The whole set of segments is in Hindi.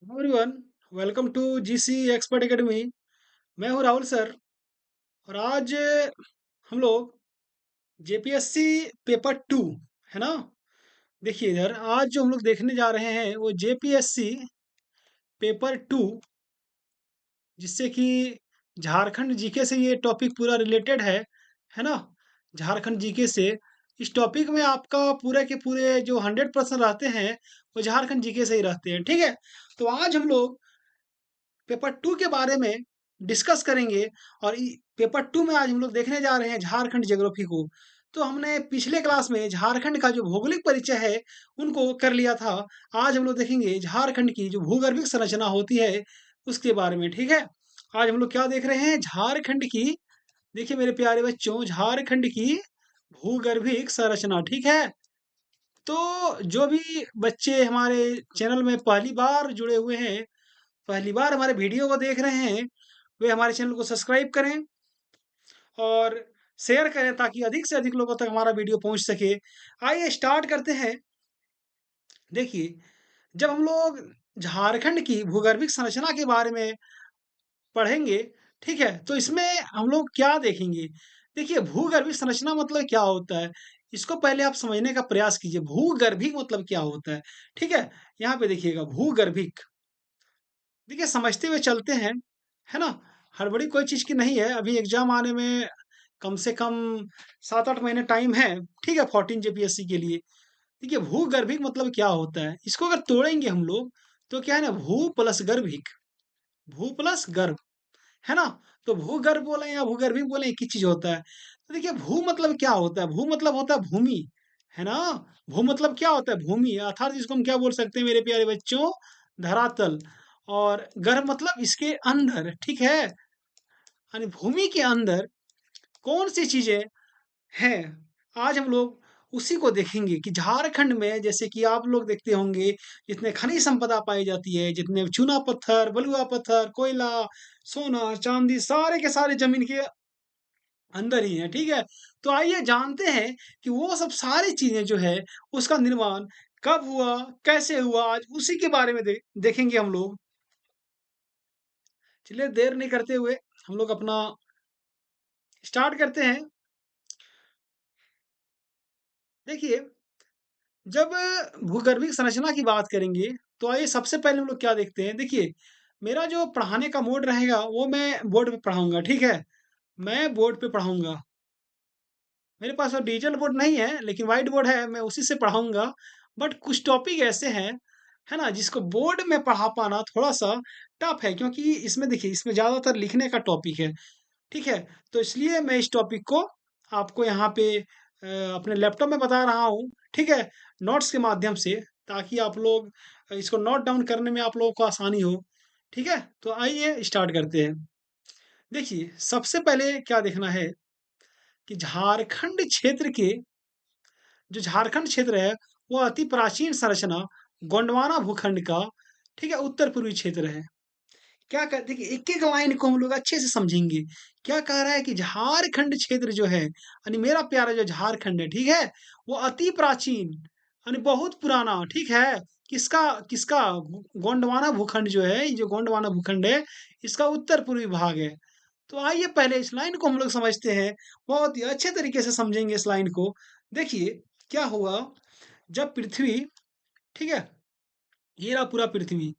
Hello everyone, welcome to GC expert academy. मैं हूं राहुल सर। और आज हम लोग जेपीएससी पेपर टू, है ना। देखिए इधर आज जो हम लोग देखने जा रहे हैं वो जेपीएससी पेपर टू, जिससे कि झारखंड जीके से ये टॉपिक पूरा रिलेटेड है ना। झारखंड जीके से इस टॉपिक में आपका पूरे के पूरे जो 100% रहते हैं वो झारखंड जीके से ही रहते हैं, ठीक है। तो आज हम लोग पेपर टू के बारे में डिस्कस करेंगे। और पेपर टू में आज हम लोग देखने जा रहे हैं झारखंड ज्योग्राफी को। तो हमने पिछले क्लास में झारखंड का जो भौगोलिक परिचय है उनको कर लिया था। आज हम लोग देखेंगे झारखंड की जो भूगर्भिक संरचना होती है उसके बारे में, ठीक है। आज हम लोग क्या देख रहे हैं, झारखंड की, देखिए मेरे प्यारे बच्चों, झारखंड की भूगर्भिक संरचना, ठीक है। तो जो भी बच्चे हमारे चैनल में पहली बार जुड़े हुए हैं, पहली बार हमारे वीडियो को देख रहे हैं, वे हमारे चैनल को सब्सक्राइब करें और शेयर करें ताकि अधिक से अधिक लोगों तक हमारा वीडियो पहुंच सके। आइए स्टार्ट करते हैं। देखिए, जब हम लोग झारखंड की भूगर्भिक संरचना के बारे में पढ़ेंगे, ठीक है, तो इसमें हम लोग क्या देखेंगे। देखिए, भूगर्भिक संरचना मतलब क्या होता है, इसको पहले आप समझने का प्रयास कीजिए। भूगर्भिक मतलब क्या होता है, ठीक है। यहाँ पे देखिएगा भूगर्भिक, देखिए समझते हुए चलते हैं, है ना। हड़बड़ी कोई चीज़ की नहीं है, अभी एग्ज़ाम आने में कम से कम 7-8 महीने टाइम है, ठीक है, 14 जेपीएससी के लिए। देखिए भूगर्भिक मतलब क्या होता है, इसको अगर तोड़ेंगे हम लोग तो क्या है ना, भू प्लस गर्भिक, भू प्लस गर्भ, है ना। तो भूगर्भ बोले या भूगर्भिक बोले एक ही चीज़ होता है। तो देखिए भू मतलब क्या होता है, भू मतलब होता है भूमि, है ना। भू मतलब क्या होता है, भूमि, अर्थात इसको हम क्या बोल सकते हैं मेरे प्यारे बच्चों, धरातल। और गर्भ मतलब इसके अंदर, ठीक है। यानी भूमि के अंदर कौन सी चीजें हैं, आज हम लोग उसी को देखेंगे कि झारखंड में जैसे कि आप लोग देखते होंगे जितने खनिज संपदा पाई जाती है, जितने चूना पत्थर, बलुआ पत्थर, कोयला, सोना, चांदी, सारे के सारे जमीन के अंदर ही है, ठीक है। तो आइए जानते हैं कि वो सब सारी चीजें जो है उसका निर्माण कब हुआ, कैसे हुआ, आज उसी के बारे में देखेंगे हम लोग। चलिए देर नहीं करते हुए हम लोग अपना स्टार्ट करते हैं। देखिए, जब भूगर्भिक संरचना की बात करेंगे तो आइए सबसे पहले हम लोग क्या देखते हैं। देखिए, मेरा जो पढ़ाने का मोड रहेगा वो मैं बोर्ड पे पढ़ाऊंगा, ठीक है। मैं बोर्ड पे पढ़ाऊंगा, मेरे पास वो डिजिटल बोर्ड नहीं है लेकिन व्हाइट बोर्ड है, मैं उसी से पढ़ाऊंगा। बट कुछ टॉपिक ऐसे हैं, है ना, जिसको बोर्ड में पढ़ा पाना थोड़ा सा टफ है, क्योंकि इसमें देखिए इसमें ज़्यादातर लिखने का टॉपिक है, ठीक है। तो इसलिए मैं इस टॉपिक को आपको यहाँ पे अपने लैपटॉप में बता रहा हूँ, ठीक है, नोट्स के माध्यम से, ताकि आप लोग इसको नोट डाउन करने में आप लोगों को आसानी हो, ठीक है। तो आइए स्टार्ट करते हैं। देखिए सबसे पहले क्या देखना है कि झारखंड क्षेत्र के, जो झारखंड क्षेत्र है वो अति प्राचीन संरचना गोंडवाना भूखंड का, ठीक है, उत्तर पूर्वी क्षेत्र है। क्या कह, देखिए एक एक लाइन को हम लोग अच्छे से समझेंगे। क्या कह रहा है कि झारखंड क्षेत्र जो है, यानी मेरा प्यारा जो झारखंड है, ठीक है, वो अति प्राचीन, यानी बहुत पुराना, ठीक है। किसका किसका गोंडवाना भूखंड जो है, ये जो गोंडवाना भूखंड है इसका उत्तर पूर्वी भाग है। तो आइए पहले इस लाइन को हम लोग समझते हैं, बहुत ही अच्छे तरीके से समझेंगे इस लाइन को। देखिए क्या हुआ, जब पृथ्वी, ठीक है, ये रहा पूरा पृथ्वी,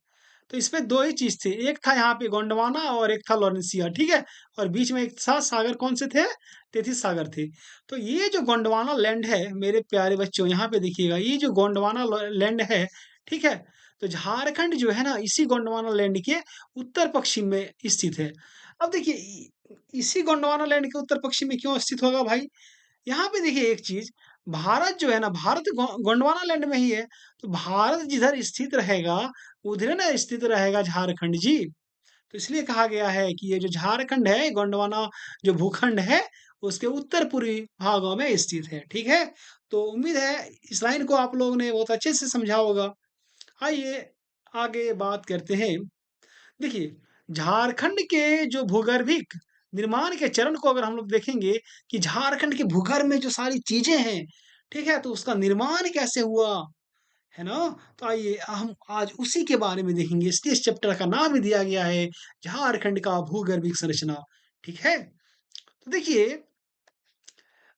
तो इसमें दो ही चीज थे, एक था यहाँ पे गोंडवाना और एक था लॉरेंसिया, ठीक है। और बीच में एक था सागर, कौन से थे, तेतीस सागर थे। तो ये जो गोंडवाना लैंड है मेरे प्यारे बच्चों, यहाँ पे देखिएगा, ये जो गोंडवाना लैंड है, ठीक है। तो झारखंड जो है ना इसी गोंडवाना लैंड के उत्तर पश्चिम में स्थित है। अब देखिए इसी गोंडवाना लैंड के उत्तर पश्चिम में क्यों स्थित होगा भाई, यहाँ पे देखिए एक चीज, भारत जो है ना, भारत गोंडवाना लैंड में ही है। तो भारत जिधर स्थित रहेगा उधर ना स्थित रहेगा झारखंड जी। तो इसलिए कहा गया है कि ये जो झारखंड है, गोंडवाना जो भूखंड है, उसके उत्तर पूर्वी भागों में स्थित है, ठीक है। तो उम्मीद है इस लाइन को आप लोगों ने बहुत अच्छे से समझा होगा। आइए आगे बात करते हैं। देखिए, झारखंड के जो भूगर्भिक निर्माण के चरण को अगर हम लोग देखेंगे कि झारखंड के भूगर्भ में जो सारी चीजें हैं, ठीक है, तो उसका निर्माण कैसे हुआ, है ना? तो आइए हम आज उसी के बारे में देखेंगे। इसलिए इस चैप्टर का नाम ही दिया गया है झारखंड का भूगर्भिक संरचना। ठीक है? तो देखिए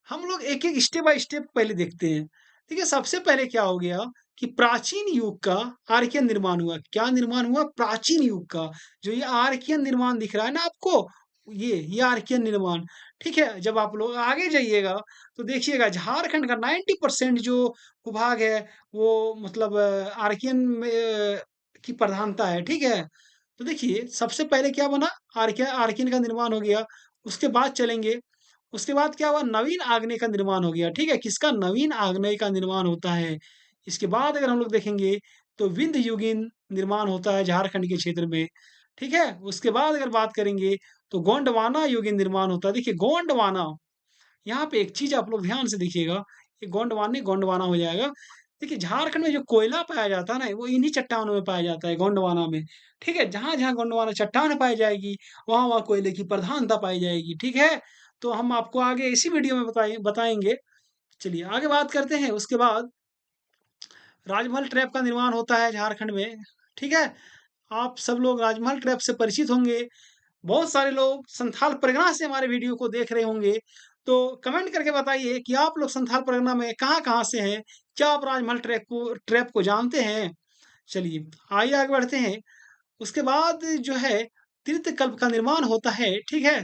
हम लोग एक-एक स्टेप बाय स्टेप पहले देखते हैं। देखिए सबसे पहले क्या हो गया कि प्राचीन युग का आर्कियन निर्माण हुआ। क्या निर्माण हुआ? प्राचीन युग का। जो ये आर्कियन निर्माण दिख रहा है ना आपको, ये आर्कियन निर्माण, ठीक है? जब आप लोग आगे जाइएगा तो देखिएगा झारखंड का 90% जो भूभाग है वो मतलब आर्कियन में की प्रधानता है, ठीक है? तो देखिए सबसे पहले क्या बना? आर्कियन का निर्माण हो गया। उसके बाद चलेंगे उसके बाद क्या हुआ नवीन आग्नेय का निर्माण हो गया, ठीक है? किसका? नवीन आग्नेय का निर्माण होता है। इसके बाद अगर हम लोग देखेंगे तो विंध्य युगीन निर्माण होता है झारखंड के क्षेत्र में, ठीक है? उसके बाद अगर बात करेंगे तो गोंडवाना युगीन निर्माण होता है। देखिए गोंडवाना, यहाँ पे एक चीज़ आप लोग ध्यान से देखिएगा, ये गोंडवाना गोंडवाना हो जाएगा। देखिए झारखंड में जो कोयला पाया जाता है ना, वो इन्हीं चट्टानों में पाया जाता है गोंडवाना में, ठीक है? जहाँ-जहाँ गोंडवाना चट्टान पाई जाएगी, वहाँ-वहाँ कोयले की प्रधानता पाई जाएगी, ठीक है? तो हम आपको आगे इसी वीडियो में बताएँगे। चलिए आगे बात करते हैं, उसके बाद राजमहल ट्रैप का निर्माण होता है झारखंड में, ठीक है? आप सब लोग राजमहल ट्रैप से परिचित होंगे। बहुत सारे लोग संथाल परगना से हमारे वीडियो को देख रहे होंगे। तो कमेंट करके बताइए कि आप लोग संथाल परगना में कहाँ-कहाँ से हैं? क्या आप राजमहल ट्रैप को जानते हैं? चलिए, आइए आगे बढ़ते हैं। उसके बाद जो है तीर्थकल्प का निर्माण होता है, ठीक है?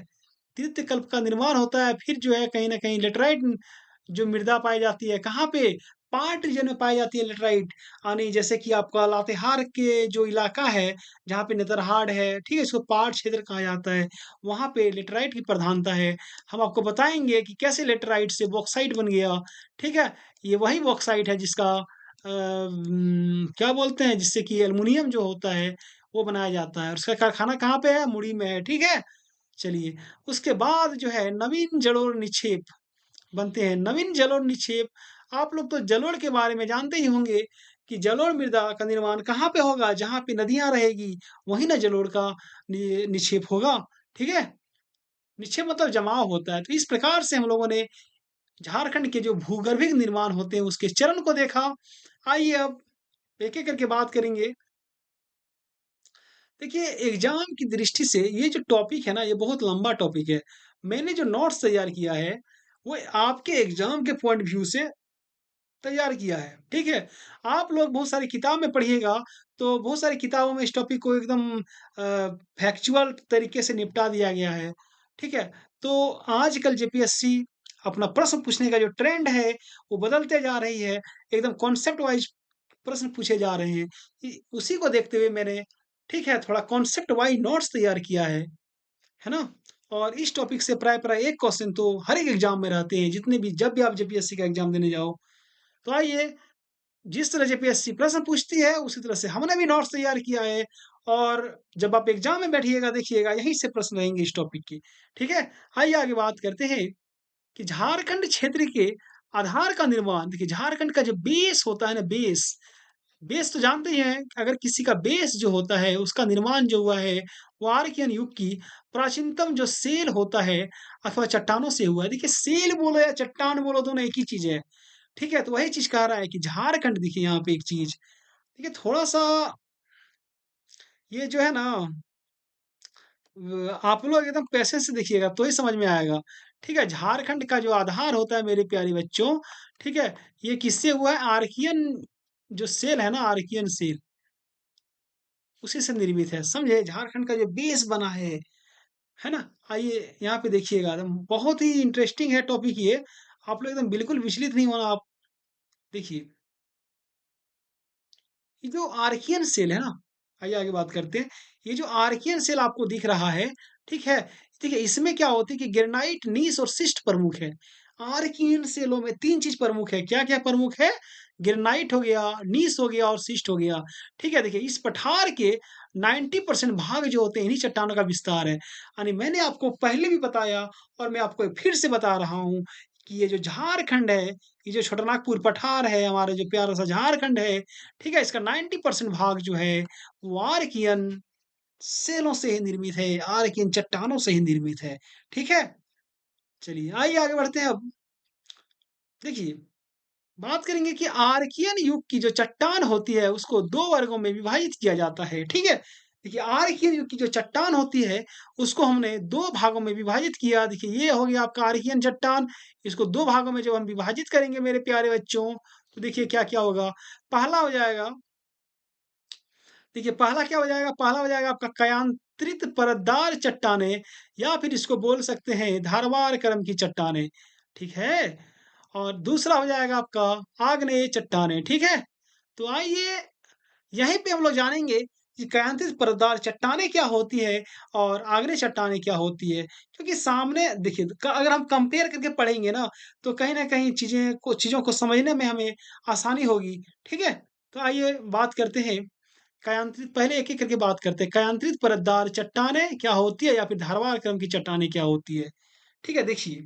तीर्थकल्प का निर्माण होता है, फिर जो है कहीं न कहीं लेटराइट जो मृदा पाई जाती है, कहाँ पे? पार्ट रीजन में पाई जाती है लेटराइट। यानी जैसे कि आपका लातेहार के जो इलाका है, जहाँ पे नेतरहाट है, ठीक है? इसको पाट क्षेत्र कहा जाता है, वहाँ पे लेटराइट की प्रधानता है। हम आपको बताएँगे कि कैसे लेटराइट से बॉक्साइट बन गया, ठीक है? ये वही बॉक्साइट है जिसका क्या बोलते हैं जिससे कि एल्युमिनियम जो होता है, वो बनाया जाता है और उसका कारखाना कहाँ पे है? मुड़ी में है, ठीक है? चलिए, उसके बाद जो है नवीन जलोढ़ निक्षेप बनते हैं। नवीन जलोढ़ निक्षेप, आप लोग तो जलोढ़ के बारे में जानते ही होंगे कि जलोढ़ मृदा का निर्माण कहाँ पे होगा? जहाँ पे नदियाँ रहेगी, वहीं ना जलोढ़ का निक्षेप होगा, ठीक है? निक्षेप मतलब जमाव होता है। तो इस प्रकार से हम लोगों ने झारखंड के जो भूगर्भिक निर्माण होते हैं, उसके चरण को देखा। आइए अब एक-एक करके बात करेंगे। देखिए, एग्ज़ाम की दृष्टि से ये जो टॉपिक है ना, ये बहुत लंबा टॉपिक है। मैंने जो नोट्स तैयार किया है, वो आपके एग्ज़ाम के पॉइंट व्यू से तैयार किया है, ठीक है? आप लोग बहुत सारी किताब में पढ़िएगा, तो बहुत सारी किताबों में इस टॉपिक को एकदम फैक्चुअल तरीके से निपटा दिया गया है, ठीक है? तो आजकल जेपीएससी अपना प्रश्न पूछने का जो ट्रेंड है, वो बदलते जा रही है। एकदम कॉन्सेप्ट वाइज़ प्रश्न पूछे जा रहे हैं। उसी को देखते हुए मैंने, ठीक है, थोड़ा कॉन्सेप्ट वाइज़ नोट्स तैयार किया है ना? और इस टॉपिक से प्राय-प्राय 1 क्वेश्चन तो हर एक एग्ज़ाम में रहते हैं, जितने भी जब भी आप जेपीएससी का एग्ज़ाम देने जाओ। तो आइए, जिस तरह जेपीएससी प्रश्न पूछती है, उसी तरह से हमने भी नोट्स तैयार किया है और जब आप एग्ज़ाम में बैठिएगा, देखिएगा यहीं से प्रश्न रहेंगे इस टॉपिक के, ठीक है? आइए आगे बात करते हैं कि झारखंड क्षेत्र के आधार का निर्माण देखिए झारखंड का जो बेस होता है ना बेस, बेस तो जानते ही हैं कि अगर किसी का बेस जो होता है, उसका निर्माण जो हुआ है, वो आर्कियन युग की प्राचीनतम जो सेल होता है अथवा चट्टानों से हुआ है। देखिए सेल बोलो या चट्टान बोलो दोनों एक ही चीज़ है। ठीक है? तो वही चीज़ कह रहा है कि झारखंड देखिए यहाँ पे एक चीज़, देखिए थोड़ा-सा ये जो है ना आप लोग एकदम पेशेंस से देखिएगा तो ही समझ में आएगा। ठीक है? झारखंड का जो आधार होता है मेरे प्यारे बच्चों, ठीक है? ये किससे हुआ है? आर्कियन जो सेल है ना आर्कियन सेल, उसी से निर्मित है। समझे? झारखंड का जो बेस बना है ना? आइए यहाँ पे देखिएगा एकदम बहुत ही इंटरेस्टिंग है टॉपिक ये। आप लोग एकदम बिल्कुल विचलित नहीं होना आप देखिए ये जो आर्कियन सेल है ना, आइए आगे बात करते हैं। ये जो आर्कियन सेल आपको दिख रहा है, ठीक है? देखिए इसमें क्या होती है कि ग्रेनाइट, नीस और सिस्ट प्रमुख है। आर्कियन सेलों में 3 चीज़ प्रमुख है। क्या-क्या प्रमुख है? ग्रेनाइट हो गया, नीस हो गया और सिस्ट हो गया। ठीक है? देखिए इस पठार के 90% भाग जो होते हैं इन्हीं चट्टानों का विस्तार है। यानी मैंने आपको पहले भी बताया और मैं आपको फिर से बता रहा हूँ कि ये जो झारखंड है, ये जो छोटानागपुर पठार है, हमारा जो प्यारा-सा झारखंड है, ठीक है? इसका 90% भाग जो है, वो आर्कियन सेलों से ही निर्मित है, आर्कियन चट्टानों से ही निर्मित है। ठीक है? चलिए, आइए आगे बढ़ते हैं अब। देखिए, बात करेंगे कि आर्कियन युग की जो चट्टान होती है उसको 2 वर्गों में विभाजित किया जाता है, ठीक है? देखिए आर्कियन युग की जो चट्टान होती है उसको हमने 2 भागों में विभाजित किया। देखिए ये हो गया आपका आर्कियन चट्टान, इसको 2 भागों में जब हम विभाजित करेंगे मेरे प्यारे बच्चों, तो देखिए क्या-क्या होगा। पहला हो जाएगा देखिए पहला क्या हो जाएगा, पहला हो जाएगा आपका कयांत्रित परतदार चट्टानें या फिर इसको बोल सकते हैं धारवार क्रम की चट्टानें, ठीक है? और दूसरा हो जाएगा आपका आग्नेय चट्टानें, ठीक है? तो आइए यहीं पे हम लोग जानेंगे कि कयांत्रित परतदार चट्टानें क्या होती है और आग्नेय चट्टानें क्या होती है। क्योंकि सामने देखिए अगर हम कंपेयर करके पढ़ेंगे ना, तो कहीं न कहीं चीज़ों को समझने में हमें आसानी होगी, ठीक है? तो आइए बात करते हैं कयांत्रित पहले एक-एक करके बात करते हैं। कयांत्रित परतदार चट्टानें क्या होती है या फिर धारवार क्रम की चट्टानें क्या होती है? ठीक है, देखिए,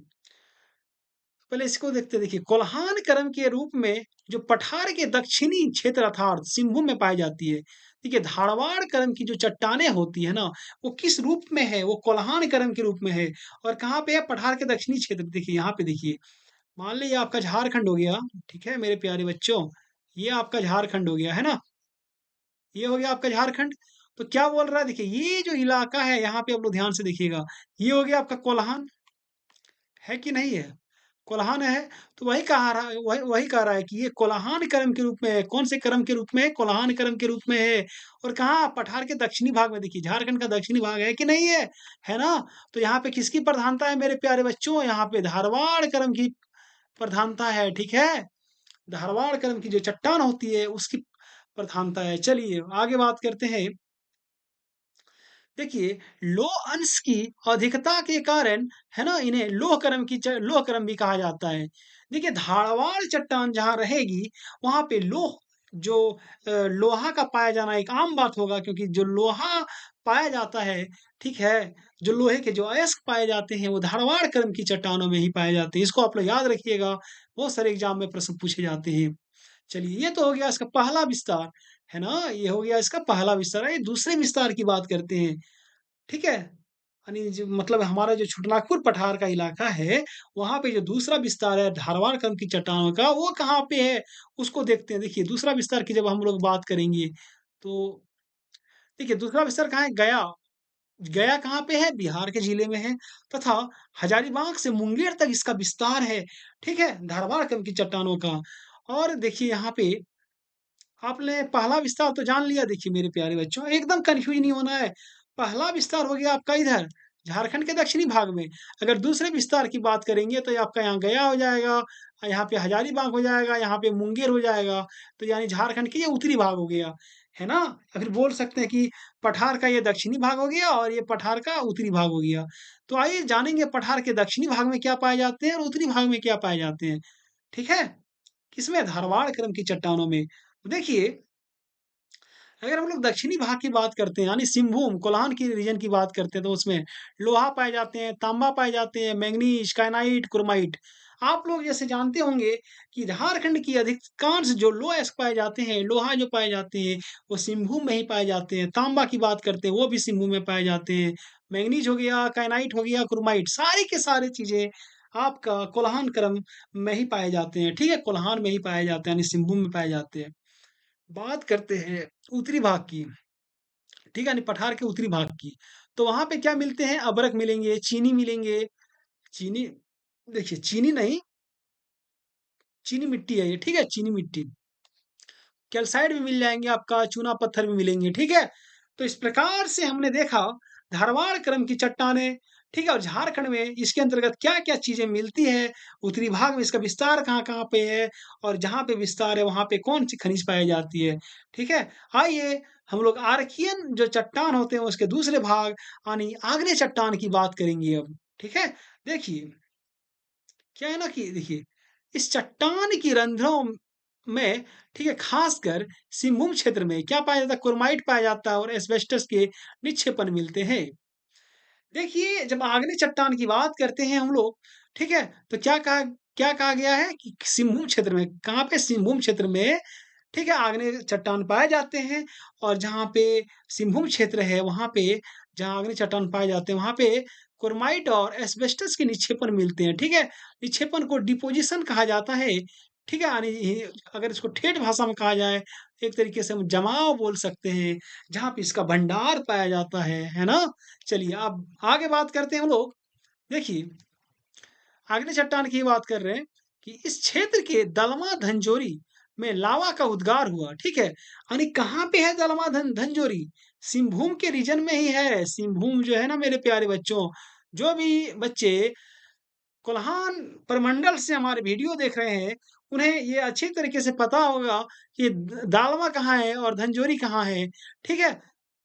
पहले इसको देखते हैं देखिए, कोल्हान क्रम के रूप में जो पठार के दक्षिणी क्षेत्र अर्थात सिंहभूम में पाई जाती है। देखिए, धारवाड़ क्रम की जो चट्टानें होती है ना, वो किस रूप में है? वो कोल्हान क्रम के रूप में है और कहाँ पे है? पठार के दक्षिणी क्षेत्र देखिए, यहाँ पे देखिए। मान लीजिए आपका झारखंड हो गया, ठीक है मेरे प्यारे बच्चों? ये आपका झारखंड हो गया, है ना? ये हो गया आपका झारखंड। तो क्या बोल रहा है देखिए ये जो इलाका है यहाँ पे आप लोग ध्यान से देखिएगा, ये हो गया आपका कोल्हान, है कि नहीं है? कोल्हान है, तो वही कहा रहा है वही वही कह रहा है कि ये कोल्हान क्रम के रूप में है। कौन से क्रम के रूप में है? कोल्हान क्रम के रूप में है। और कहाँ? पठार के दक्षिणी भाग में देखिए, झारखंड का दक्षिणी भाग है कि नहीं है? है ना? तो यहाँ पे किसकी प्रधानता है मेरे प्यारे बच्चों? यहाँ पे धारवाड़ क्रम की प्रधानता है, ठीक है? धारवाड़ क्रम की जो चट्टान होती है उसकी प्रधानता है। चलिए आगे बात करते हैं। देखिए, लौह अंश की अधिकता के कारण, है ना? इन्हें लोह क्रम भी कहा जाता है। देखिए, धारवाड़ चट्टान जहाँ रहेगी, वहाँ पे जो लोहा का पाया जाना एक आम बात होगा क्योंकि जो लोहा पाया जाता है, ठीक है? जो लोहे के जो अयस्क पाए जाते हैं, वो धारवाड़ क्रम की चट्टानों में ही पाए जाते हैं। इसको आप लोग याद रखिएगा, बहुत सारे एग्ज़ाम में प्रश्न पूछे जाते हैं। चलिए, ये तो हो गया इसका पहला विस्तार, है ना? ये हो गया इसका पहला विस्तार। आइए दूसरे विस्तार की बात करते हैं। ठीक है? यानी जो मतलब हमारा जो छोटनागपुर पठार का इलाका है, वहाँ पे जो दूसरा विस्तार है धारवाड़ क्रम की चट्टानों का, वो कहाँ पे है? उसको देखते हैं। देखिए, दूसरा विस्तार की जब हम लोग बात करेंगे, तो देखिए दूसरा विस्तार कहाँ है? गया। गया कहाँ पे है? बिहार के जिले में है तथा हजारीबाग से मुंगेर तक इसका विस्तार है। ठीक है? धारवाड़ क्रम की चट्टानों का। और देखिए यहाँ पे आपने पहला विस्तार तो जान लिया देखिए मेरे प्यारे बच्चों, एकदम कन्फ्यूज़ नहीं होना है। पहला विस्तार हो गया आपका इधर, झारखंड के दक्षिणी भाग में। अगर दूसरे विस्तार की बात करेंगे तो ये आपका यहाँ गया हो जाएगा, यहाँ पे हजारीबाग हो जाएगा, यहाँ पे मुंगेर हो जाएगा। तो यानी झारखंड के ये उत्तरी भाग हो गया, है ना? या फिर बोल सकते हैं कि पठार का ये दक्षिणी भाग हो गया और ये पठार का उत्तरी भाग हो गया। तो आइए जानेंगे पठार के दक्षिणी भाग में क्या पाए जाते हैं और उत्तरी भाग में क्या पाए जाते हैं। ठीक है? किसमें? धारवाड़ क्रम की चट्टानों में। तो देखिए अगर हम लोग दक्षिणी भाग की बात करते हैं यानी सिंहभूम, कोल्हान की रीजन की बात करते हैं तो उसमें लोहा पाए जाते हैं, तांबा पाए जाते हैं, मैंगनीज, काइनाइट, क्रोमाइट। आप लोग जैसे जानते होंगे कि झारखंड की अधिकांश जो लोएस पाए जाते हैं, लोहा जो पाए जाते हैं, वो सिंहभूम में ही पाए जाते हैं। तांबा की बात करते हैं, वो भी सिंहभूम में पाए जाते हैं। मैंगनीज हो गया, काइनाइट हो गया, क्रोमाइट, सारी के सारी चीजें आपका कोल्हान क्रम में ही पाए जाते हैं। ठीक है? कोल्हान में ही पाए जाते हैं, यानी सिंहभूम में पाए जाते हैं। बात करते हैं उत्तरी भाग की, ठीक है? यानी पठार के उत्तरी भाग की। तो वहाँ पे क्या मिलते हैं? अभ्रक मिलेंगे, चीनी मिलेंगे। चीनी देखिए चीनी नहीं, चीनी मिट्टी है ये, ठीक है? चीनी मिट्टी। कैल्साइट भी मिल जाएँगे आपका, चूना पत्थर भी मिलेंगे, ठीक है? तो इस प्रकार से हमने देखा धारवाड़ क्रम की चट्टानें, ठीक है? और झारखंड में इसके अंतर्गत क्या-क्या चीज़ें मिलती हैं, उत्तरी भाग में इसका विस्तार कहाँ-कहाँ पे है और जहाँ पे विस्तार है वहाँ पे कौन-सी खनिज पाई जाती है, ठीक है? आइए हम लोग आर्कियन जो चट्टान होते हैं उसके दूसरे भाग यानी आग्नेय चट्टान की बात करेंगे अब, ठीक है? देखिए क्या है ना कि देखिए, इस चट्टान की रंध्रों में, ठीक है, खासकर सिंहभूम क्षेत्र में क्या पाया जाता है? क्रोमाइट पाया जाता है और एस्बेस्टस के निक्षेपण मिलते हैं। देखिए, जब आग्नेय चट्टान की बात करते हैं हम लोग, ठीक है, तो क्या कहा गया है कि सिंहभूम क्षेत्र में, कहाँ पे? सिंहभूम क्षेत्र में, ठीक है, आग्नेय चट्टान पाए जाते हैं और जहाँ पे सिंहभूम क्षेत्र है, वहाँ पे जहाँ आग्नेय चट्टान पाए जाते हैं, वहाँ पे क्रोमाइट और एस्बेस्टस के निक्षेपण मिलते हैं, ठीक है? निक्षेपण को डिपोज़िशन कहा जाता है, ठीक है? यानी ये अगर इसको ठेठ भाषा में कहा जाए, एक तरीके से हम जमाव बोल सकते हैं, जहाँ पे इसका भंडार पाया जाता है ना? चलिए अब आगे बात करते हैं हम लोग। देखिए, आगने चट्टान की बात कर रहे हैं कि इस क्षेत्र के दलमा धंजोरी में लावा का उद्गार हुआ, ठीक है? यानी कहाँ पे है दलमा धंजोरी? सिंहभूम के रीजन में ही है। सिंहभूम जो है ना मेरे प्यारे बच्चों, जो भी बच्चे कोल्हान प्रमंडल से हमारे वीडियो देख रहे हैं, उन्हें ये अच्छी तरीके से पता होगा कि दालमा कहाँ है और धंजोरी कहाँ है, ठीक है?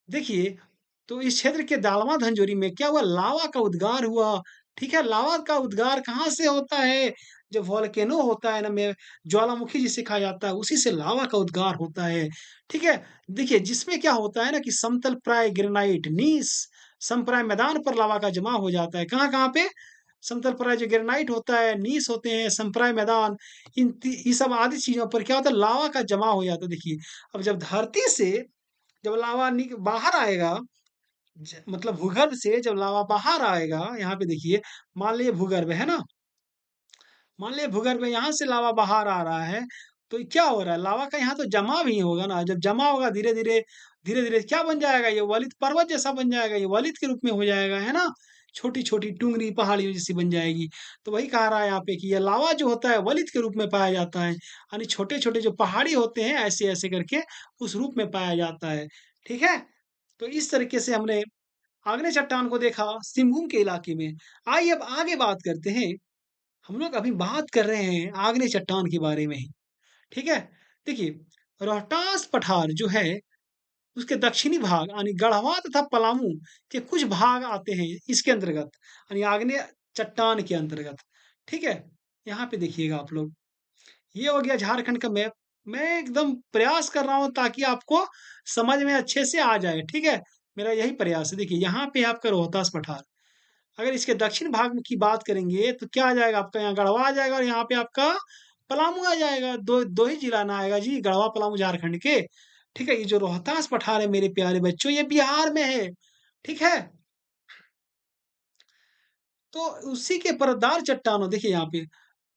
देखिए, तो इस क्षेत्र के दालमा धंजोरी में क्या हुआ, लावा का उद्गार हुआ, ठीक है? लावा का उद्गार कहाँ से होता है? जब वोल्केनो होता है ना में ज्वालामुखी जिसे कहा जाता है, उसी से लावा का उद्गार होता है, ठीक है? देखिए, जिसमें क्या होता है ना कि समतलप्राय ग्रेनाइट, नीस समप्राय मैदान पर लावा का जमाव हो जाता है। कहाँ-कहाँ पे? समतलप्राय जो ग्रेनाइट होता है, नीस होते हैं, समप्राय मैदान, ये सब आदि चीज़ों पर क्या होता है, लावा का जमाव हो जाता है। देखिए, अब जब धरती से जब लावा बाहर आएगा, मतलब भूगर्भ से जब लावा बाहर आएगा, यहाँ पे देखिए, मान लीजिए भूगर्भ है ना, मान लीजिए भूगर्भ में यहाँ से लावा बाहर आ रहा है, तो ये क्या हो रहा है, लावा का यहाँ तो जमा भी होगा ना, जब जमा होगा धीरे धीरे क्या बन जाएगा, ये वलित पर्वत जैसा बन जाएगा, ये वलित के रूप में हो जाएगा, है ना? छोटी छोटी टुंगरी पहाड़ियों जैसी बन जाएगी। तो वही कह रहा है यहाँ पे कि ये लावा जो होता है वलित के रूप में पाया जाता है, यानी छोटे छोटे जो पहाड़ी होते हैं ऐसे ऐसे करके उस रूप में पाया जाता है, ठीक है? तो इस तरीके से हमने आग्नेय चट्टान को देखा सिंहभूम के इलाके में। आइए अब आगे बात करते हैं। हम लोग अभी बात कर रहे हैं आग्नेय चट्टान के बारे में ही, ठीक है? देखिए, रोहतास पठार जो है, उसके दक्षिणी भाग यानी गढ़वा तथा पलामू के कुछ भाग आते हैं इसके अंतर्गत, यानी आग्नेय चट्टान के अंतर्गत, ठीक है? यहाँ पे देखिएगा आप लोग, ये हो गया झारखंड का मैप। मैं एकदम प्रयास कर रहा हूँ ताकि आपको समझ में अच्छे से आ जाए, ठीक है? मेरा यही प्रयास है। देखिए, यहाँ पे आपका रोहतास पठार, अगर इसके दक्षिण भाग में की बात करेंगे तो क्या आ जाएगा आपका, यहाँ गढ़वा आ जाएगा और यहाँ पे आपका पलामू आ जाएगा। दो दो ही जिला ना आएगा जी, गढ़वा पलामू झारखंड के, ठीक है? ये जो रोहतास पठार है मेरे प्यारे बच्चों, ये बिहार में है, ठीक है? तो उसी के परतदार चट्टानों, देखिए यहाँ पे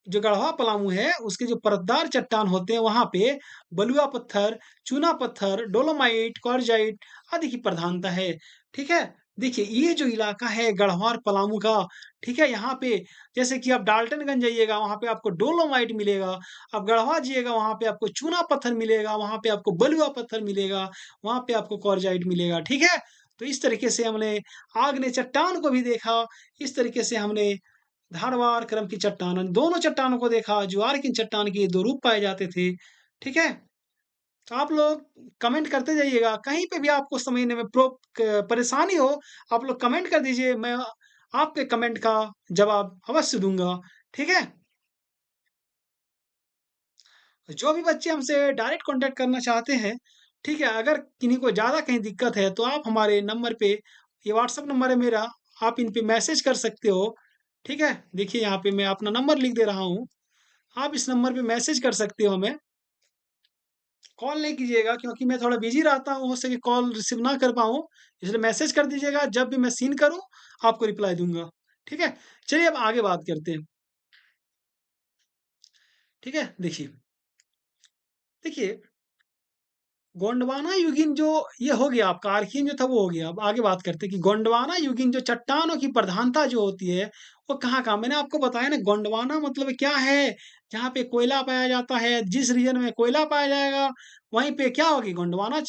जो गढ़वा पलामू है, उसके जो परतदार चट्टान होते हैं, वहाँ पे बलुआ पत्थर, चूना पत्थर, डोलोमाइट, क्वार्जाइट आदि की प्रधानता है, ठीक है? देखिए, ये जो इलाका है गढ़वार पलामू का, ठीक है? यहाँ पे जैसे कि आप डाल्टनगंज जाइएगा, वहाँ पे आपको डोलोमाइट मिलेगा, आप गढ़वा जाइएगा, वहाँ पे आपको चूना पत्थर मिलेगा, वहाँ पे आपको बलुआ पत्थर मिलेगा, वहाँ पे आपको क्वार्जाइट मिलेगा, ठीक है? तो इस तरीके से हमने आग्नेय चट्टान को भी देखा, इस तरीके से हमने धारवाड़ क्रम की चट्टान, दोनों चट्टानों को देखा, ज्वार की चट्टान के 2 रूप पाए जाते थे, ठीक है? तो आप लोग कमेंट करते जाइएगा, कहीं पे भी आपको समझने में परेशानी हो, आप लोग कमेंट कर दीजिए, मैं आपके कमेंट का जवाब अवश्य दूँगा, ठीक है? जो भी बच्चे हमसे डायरेक्ट कॉन्टैक्ट करना चाहते हैं, ठीक है? अगर किन्हीं को ज़्यादा कहीं दिक्कत है, तो आप हमारे नंबर पे, ये व्हाट्सएप नंबर है मेरा, आप इन पे मैसेज कर सकते हो, ठीक है? देखिए, यहाँ पे मैं अपना नंबर लिख दे रहा हूँ। आप इस नंबर पे मैसेज कर सकते हो हमें, कॉल नहीं कीजिएगा क्योंकि मैं थोड़ा बिज़ी रहता हूँ, हो सके कॉल रिसीव ना कर पाऊँ, इसलिए मैसेज कर दीजिएगा, जब भी मैं सीन करूँ, आपको रिप्लाई दूँगा, ठीक है? चलिए अब आगे बात करते हैं, ठीक है? देखिए, गोंडवाना युगीन जो ये हो गया आपका आर्कियन जो था वो हो गया। अब आगे बात करते हैं कि गोंडवाना युगीन जो चट्टानों की प्रधानता जो होती है, वो कहाँ-कहाँ मैंने आपको बताया ना, गोंडवाना मतलब क्या है? जहाँ पे कोयला पाया जाता है, जिस रीजन में कोयला पाया जाएगा, वहीं पे क्या होगी, गोंडवाना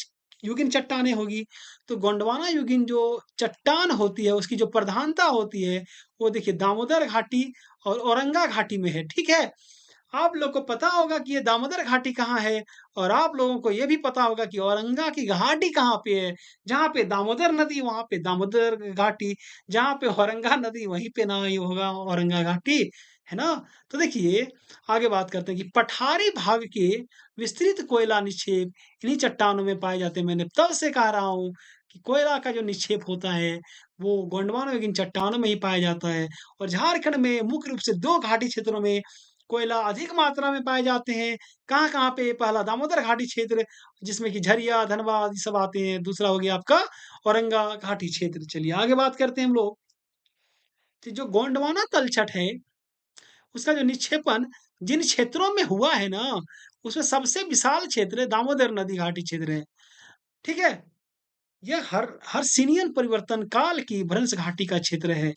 युगीन चट्टानें होगी। तो गोंडवाना युगीन जो चट्टान होती है, उसकी जो प्रधानता होती है, वो देखिए दामोदर घाटी और औरंगा घाटी में है, ठीक है? आप लोग को पता होगा कि ये दामोदर घाटी कहाँ है और आप लोगों को ये भी पता होगा कि औरंगा की घाटी कहाँ पे है। जहाँ पे दामोदर नदी वहाँ पे दामोदर घाटी, जहाँ पे औरंगा नदी वहीं पे ना ही होगा औरंगा घाटी, है ना? तो देखिए, आगे बात करते हैं कि पठारी भाग के विस्तृत कोयला निक्षेप इन्हीं चट्टानों में पाए जाते हैं। मैंने तब से कह रहा हूँ कि कोयला का जो निक्षेप होता है, वो गोंडवाना में इन चट्टानों में ही पाया जाता है और झारखंड में मुख्य रूप से 2 घाटी क्षेत्रों में कोयला अधिक मात्रा में पाए जाते हैं। कहाँ-कहाँ पे? पहला दामोदर घाटी क्षेत्र, जिसमें कि झरिया, धनबाद ये सब आते हैं। दूसरा हो गया आपका औरंगा घाटी क्षेत्र। चलिए आगे बात करते हैं हम लोग कि जो गोंडवाना तलछट है, उसका जो निक्षेपण जिन क्षेत्रों में हुआ है ना, उसमें सबसे विशाल क्षेत्र दामोदर नदी घाटी क्षेत्र है, ठीक है? यह हर्षिनियन परिवर्तन काल की भ्रंश घाटी का क्षेत्र है।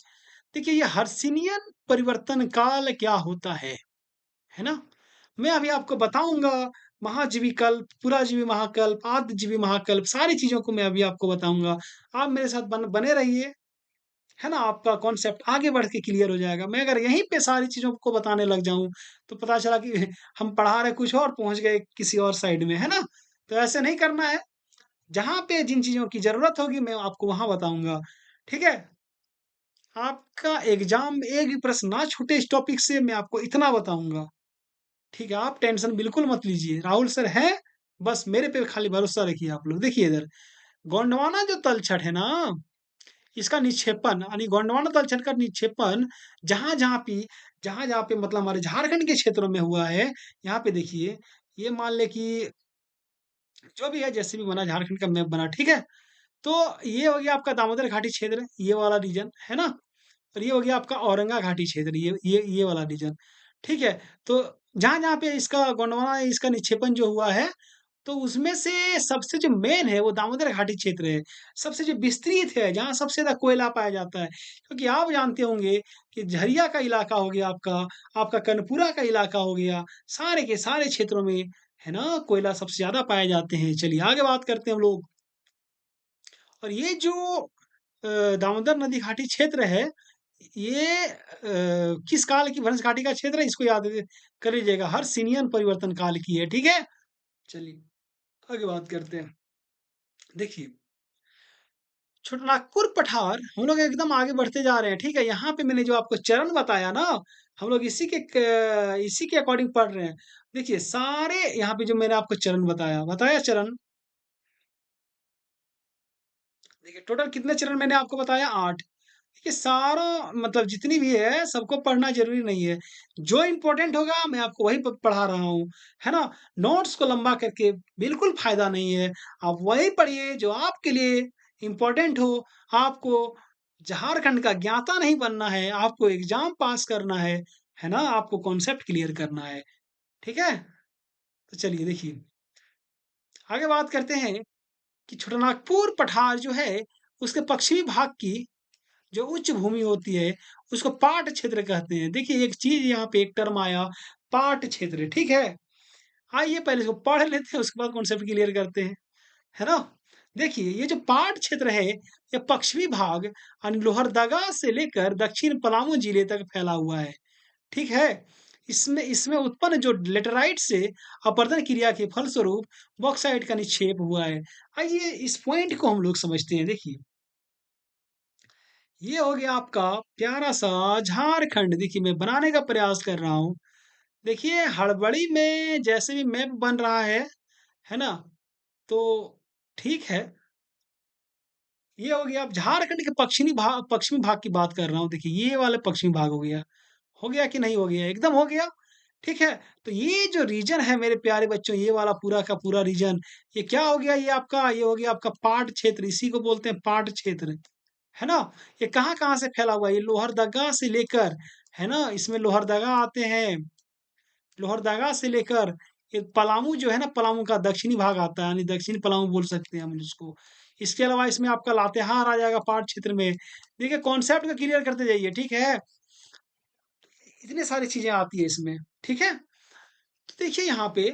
देखिए, ये हर्षिनियन परिवर्तन काल क्या होता है ना? मैं अभी आपको बताऊँगा महाजीवीकल्प, पुराजीवी महाकल्प, आदिजीवी महाकल्प सारी चीज़ों को मैं अभी आपको बताऊँगा। आप मेरे साथ बने रहिए, है ना? आपका कॉन्सेप्ट आगे बढ़ के क्लियर हो जाएगा। मैं अगर यहीं पे सारी चीज़ों को बताने लग जाऊँ, तो पता चला कि हम पढ़ा रहे कुछ और पहुँच गए किसी और साइड में, है ना? तो ऐसे नहीं करना है। जहाँ पे जिन चीज़ों की ज़रूरत होगी मैं आपको वहाँ बताऊँगा, ठीक है? आपका एग्ज़ाम में एक भी प्रश्न ना छूटे इस टॉपिक से मैं आपको इतना बताऊँगा, ठीक है? आप टेंशन बिल्कुल मत लीजिए, राहुल सर हैं, बस मेरे पे खाली भरोसा रखिए आप लोग। देखिए इधर, गोंडवाना जो तलछट है ना, इसका निक्षेपण यानी गोंडवाना तलछट का निक्षेपण जहाँ-जहाँ पे मतलब हमारे झारखंड के क्षेत्रों में हुआ है, यहाँ पे देखिए, ये मान लें कि जो भी है जैसे भी बना झारखंड का मैप बना, ठीक है? तो ये हो गया आपका दामोदर घाटी क्षेत्र, ये वाला रीजन, है ना? और ये हो गया आपका औरंगा घाटी क्षेत्र, ये वाला रीजन, ठीक है? तो जहाँ-जहाँ पे इसका गोंडवाना इसका निक्षेपण जो हुआ है, तो उसमें से सबसे जो मेन है वो दामोदर घाटी क्षेत्र है। सबसे जो विस्तृत है, जहाँ सबसे ज़्यादा कोयला पाया जाता है। क्योंकि आप जानते होंगे कि झरिया का इलाका हो गया आपका कनपुरा का इलाका हो गया, सारे के सारे क्षेत्रों में, है ना? कोयला सबसे ज़्यादा पाए जाते हैं। चलिए आगे बात करते हैं हम लोग। और ये जो दामोदर नदी घाटी क्षेत्र है, ये किस काल की भ्रंश घाटी का क्षेत्र है इसको याद कर लीजिएगा, हर्षिनियन परिवर्तन काल की है, ठीक है? चलिए, आगे बात करते हैं। देखिए, छोटानागपुर पठार हम लोग एकदम आगे बढ़ते जा रहे हैं, ठीक है? यहाँ पे मैंने जो आपको चरण बताया ना, हम लोग इसी के अकॉर्डिंग पढ़ रहे हैं। देखिए, सारे यहाँ पे जो मैंने आपको चरण बताया चरण? देखिए, टोटल कितने चरण मैंने आपको बताया? 8। ये सारा मतलब जितनी भी है सबको पढ़ना ज़रूरी नहीं है। जो इम्पोर्टेंट होगा मैं आपको वही प पढ़ा रहा हूँ, है ना? नोट्स को लंबा करके बिल्कुल फ़ायदा नहीं है। आप वही पढ़िए जो आपके लिए इम्पोर्टेंट हो। आपको झारखंड का ज्ञाता नहीं बनना है, आपको एग्ज़ाम पास करना है ना? आपको कॉन्सेप्ट क्लियर करना है, ठीक है? तो चलिए देखिए, आगे बात करते हैं कि छोटानागपुर पठार जो है, उसके पश्चिमी भाग की जो उच्च भूमि होती है, उसको पाट क्षेत्र कहते हैं। देखिए एक चीज़ यहाँ पे एक टर्म आया, पाट क्षेत्र, ठीक है? आइए पहले इसको पढ़ लेते हैं, उसके बाद कॉन्सेप्ट क्लियर करते हैं, है ना? देखिए ये जो पाट क्षेत्र है, ये पश्चिमी भाग यानी लोहरदगा से लेकर दक्षिण पलामू जिले तक फैला हुआ है, ठीक है? इसमें इसमें उत्पन्न जो लेटेराइट से अपरदन क्रिया के फलस्वरूप बॉक्साइट का निक्षेप हुआ है। आइए इस पॉइंट को हम लोग समझते हैं, देखिए। ये हो गया आपका प्यारा-सा झारखंड। देखिए, मैं बनाने का प्रयास कर रहा हूँ। देखिए, हड़बड़ी में जैसे भी मैप बन रहा है ना? तो ठीक है। ये हो गया अब झारखंड के पश्चिमी भाग की बात कर रहा हूँ। देखिए, ये वाला पश्चिमी भाग हो गया। हो गया कि नहीं हो गया? एकदम हो गया। ठीक है? तो ये जो रीजन है मेरे प्यारे बच्चों, ये वाला पूरा का पूरा रीजन, ये क्या हो गया? ये हो गया आपका पाट क्षेत्र। इसी को बोलते हैं पाट क्षेत्र। है ना? ये कहाँ-कहाँ से फैला हुआ है? ये लोहरदगा से लेकर, है ना? इसमें लोहरदगा आते हैं। लोहरदगा से लेकर ये पलामू जो है ना, पलामू का दक्षिणी भाग आता है, यानी दक्षिणी पलामू बोल सकते हैं हम उसको। इसके अलावा इसमें आपका लातेहार आ जाएगा पाट क्षेत्र में। देखिए कॉन्सेप्ट को क्लियर करते जाइए, ठीक है? इतनी सारी चीज़ें आती है इसमें, ठीक है? तो देखिए यहाँ पे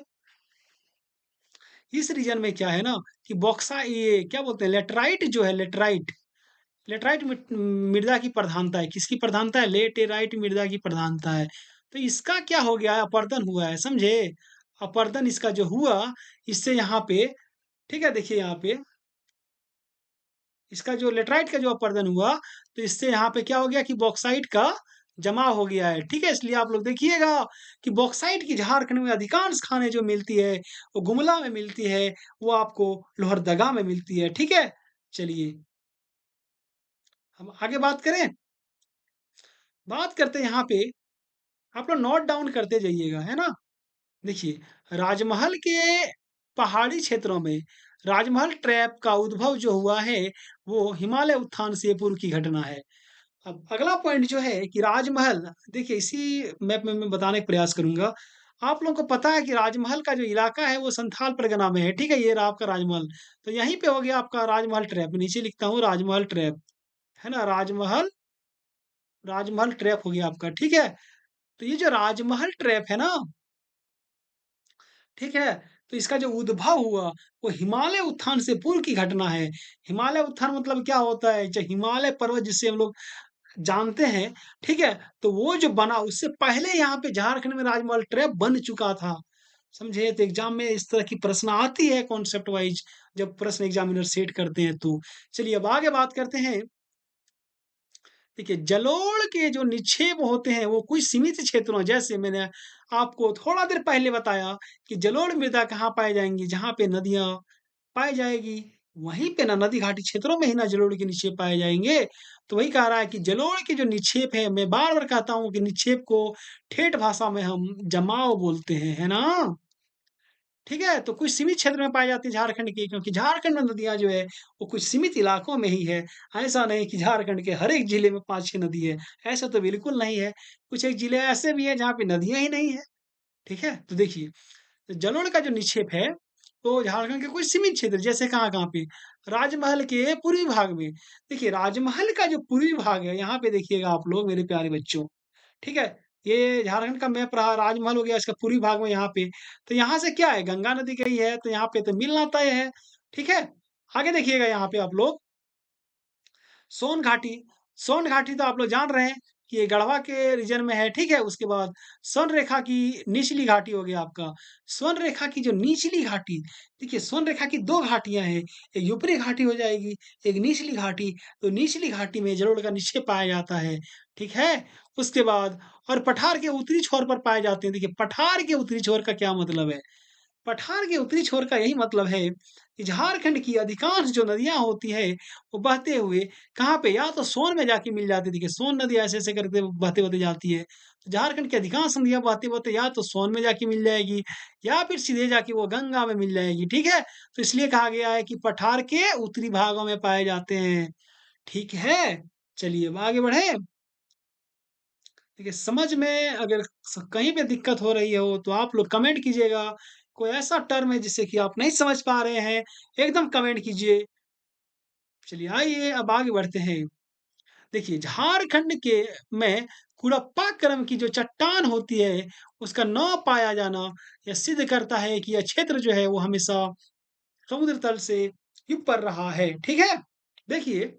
इस रीजन में क्या है ना कि ये क्या बोलते हैं लेटराइट जो है लेटराइट मृदा की प्रधानता है। किसकी प्रधानता है? लेटेराइट मृदा की प्रधानता है। तो इसका क्या हो गया है? अपरदन हुआ है, समझे? अपरदन इसका जो हुआ, इससे यहाँ पे ठीक है, देखिए यहाँ पे इसका जो लेटराइट का जो अपरदन हुआ, तो इससे यहाँ पे क्या हो गया कि बॉक्साइट का जमाव हो गया है, ठीक है? इसलिए आप लोग देखिएगा कि बॉक्साइट की झारखंड में अधिकांश खानें जो मिलती है, वो गुमला में मिलती है, वो आपको लोहरदगा में मिलती है, ठीक है? चलिए, हम आगे बात करें? बात करते हैं यहाँ पे आप लोग नोट डाउन करते जाइएगा, है ना? देखिए, राजमहल के पहाड़ी क्षेत्रों में राजमहल ट्रैप का उद्भव जो हुआ है, वो हिमालय उत्थान से पूर्व की घटना है। अब अगला पॉइंट जो है कि राजमहल, देखिए इसी मैप में मैं बताने का प्रयास करूँगा। आप लोगों को पता है कि राजमहल का जो इलाका है वो संथाल परगना में है, ठीक है? ये रहा आपका राजमहल। तो यहीं पे हो गया आपका राजमहल ट्रैप, नीचे लिखता हूँ राजमहल ट्रैप, है ना? राजमहल राजमहल ट्रैप हो गया आपका, ठीक है? तो ये जो राजमहल ट्रैप है ना, ठीक है? तो इसका जो उद्भव हुआ, वो हिमालय उत्थान से पूर्व की घटना है। हिमालय उत्थान मतलब क्या होता है? जो हिमालय पर्वत जिसे हम लोग जानते हैं, ठीक है? तो वो जो बना उससे पहले यहाँ पे झारखंड में राजमहल ट्रैप बन चुका था। समझे? तो एग्ज़ाम में इस तरह की प्रश्न आती है कॉन्सेप्ट वाइज़ जब प्रश्न एग्ज़ामिनर सेट करते हैं तो। चलिए अब आगे बात करते हैं। देखिए, जलोढ़ के जो निक्षेप होते हैं वो कुछ सीमित क्षेत्रों, जैसे मैंने आपको थोड़ा देर पहले बताया कि जलोढ़ मृदा कहाँ पाई जाएँगी? जहाँ पे नदियाँ पाई जाएगी, वहीं पे ना नदी घाटी क्षेत्रों में ही ना जलोढ़ के निक्षेप पाए जाएँगे। तो वही कह रहा है कि जलोढ़ के जो निक्षेप है, मैं बार-बार कहता हूँ कि निक्षेप को ठेठ भाषा में हम जमाव बोलते हैं, है ना? ठीक है? तो कुछ सीमित क्षेत्र में पाई जाती है झारखंड की, क्योंकि झारखंड में नदियाँ जो है, वो कुछ सीमित इलाकों में ही है। ऐसा नहीं कि झारखंड के हर एक जिले में 5-6 नदी है, ऐसा तो बिल्कुल नहीं है। कुछ एक जिले ऐसे भी हैं जहाँ पे नदियाँ ही नहीं है, ठीक है? तो देखिए, तो जलोढ़ का जो निक्षेप है, तो झारखंड के कुछ सीमित क्षेत्र जैसे कहाँ-कहाँ पे? राजमहल के पूर्वी भाग में। देखिए, राजमहल का जो पूर्वी भाग है, यहाँ पे देखिएगा आप लोग मेरे प्यारे बच्चों। ठीक है? ये झारखंड का मैप रहा, राजमहल हो गया इसका पूर्वी भाग में यहाँ पे। तो यहाँ से क्या है, गंगा नदी गई है, तो यहाँ पे तो मिलना तय है। ठीक है? आगे देखिएगा यहाँ पे आप लोग सोन घाटी। सोन घाटी तो आप लोग जान रहे हैं कि ये गढ़वा के रीजन में है, ठीक है? उसके बाद स्वर्ण रेखा की निचली घाटी हो गया आपका। स्वर्ण रेखा की जो निचली घाटी, देखिए स्वर्ण रेखा की 2 घाटियाँ हैं, एक ऊपरी घाटी हो जाएगी, एक निचली घाटी। तो निचली घाटी में जलोढ़ का निक्षेप पाया जाता है, ठीक है? उसके बाद और पठार के उत्तरी छोर पर पाए जाते हैं। देखिए, पठार के उत्तरी छोर का क्या मतलब है? पठार के उत्तरी छोर का यही मतलब है कि झारखंड की अधिकांश जो नदियाँ होती हैं, वो बहते हुए कहाँ पे या तो सोन में जाके मिल जाती है। देखिए, सोन नदी ऐसे-ऐसे करके बहते-बहते जाती है। तो झारखंड की अधिकांश नदियाँ बहते-बहते या तो सोन में जाके मिल जाएगी या फिर सीधे जाके वो गंगा में मिल जाएगी, ठीक है? तो इसलिए कहा गया है कि पठार के उत्तरी भागों में पाए जाते हैं, ठीक है? चलिए अब आगे बढ़ें। देखिए, समझ में अगर कहीं पे दिक्कत हो रही हो तो आप लोग कमेंट कीजिएगा। कोई ऐसा टर्म है जिसे कि आप नहीं समझ पा रहे हैं, एकदम कमेंट कीजिए। चलिए आइए अब आगे बढ़ते हैं। देखिए, झारखंड के में कुड़प्पा क्रम की जो चट्टान होती है, उसका न पाया जाना यह सिद्ध करता है कि यह क्षेत्र जो है वो हमेशा समुद्र तल से ऊपर रहा है, ठीक है? देखिए,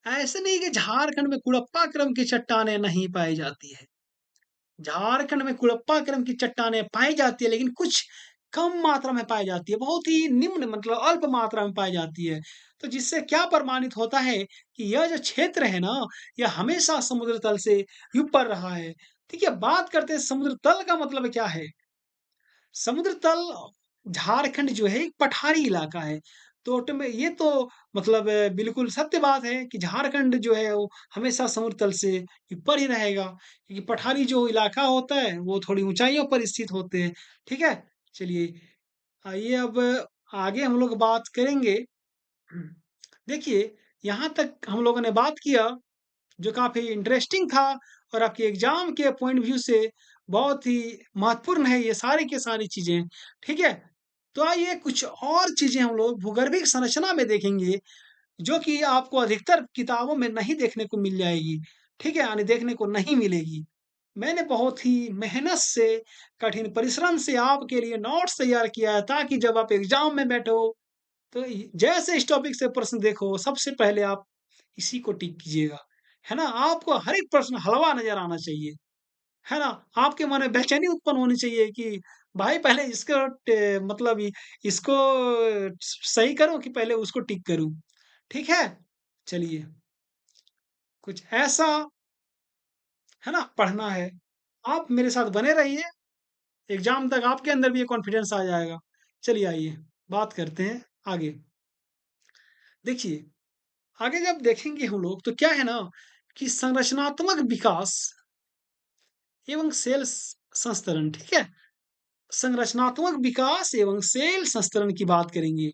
ऐसे नहीं कि झारखंड में कुड़प्पा क्रम की चट्टानें नहीं पाई जाती है। झारखंड में कुड़प्पा क्रम की चट्टानें पाई जाती है, लेकिन कुछ कम मात्रा में पाई जाती है, बहुत ही निम्न मतलब अल्प मात्रा में पाई जाती है। तो जिससे क्या प्रमाणित होता है कि यह जो क्षेत्र है ना, यह हमेशा समुद्र तल से ऊपर रहा है। ठीक है, बात करते हैं समुद्र तल का मतलब क्या है? समुद्र तल झारखंड जो है एक पठारी इलाका है। तो ऑटोमे ये तो मतलब बिल्कुल सत्य बात है कि झारखंड जो है वो हमेशा समुद्र तल से ऊपर ही रहेगा, क्योंकि पठारी जो इलाका होता है वो थोड़ी ऊँचाइयों पर स्थित होते हैं। ठीक है? चलिए आइए अब आगे हम लोग बात करेंगे। देखिए, यहाँ तक हम लोगों ने बात किया जो काफ़ी इंटरेस्टिंग था और आपके एग्ज़ाम के पॉइंट व्यू से बहुत ही महत्वपूर्ण है ये सारी की सारी चीज़ें, ठीक है? तो आइए कुछ और चीज़ें हम लोग भूगर्भिक संरचना में देखेंगे, जो कि आपको अधिकतर किताबों में नहीं देखने को मिल जाएगी, ठीक है? यानी देखने को नहीं मिलेगी। मैंने बहुत ही मेहनत से, कठिन परिश्रम से आपके लिए नोट्स तैयार किया है ताकि जब आप एग्ज़ाम में बैठो, तो जैसे इस टॉपिक से प्रश्न देखो, सबसे पहले आप इसी को टिक कीजिएगा, है ना? आपको हर एक प्रश्न हलवा नज़र आना चाहिए, है ना? आपके मन में बेचैनी उत्पन्न होनी चाहिए कि भाई पहले इसको मतलब इसको सही करूँ कि पहले उसको टिक करूँ, ठीक है? चलिए, कुछ ऐसा, है ना, पढ़ना है। आप मेरे साथ बने रहिए, एग्ज़ाम तक आपके अंदर भी ये कॉन्फिडेंस आ जाएगा। चलिए आइए, बात करते हैं आगे। देखिए, आगे जब देखेंगे हम लोग तो क्या है ना कि संरचनात्मक विकास एवं सेल संस्तरण, ठीक है? संरचनात्मक विकास एवं सेल संस्तरण की बात करेंगे।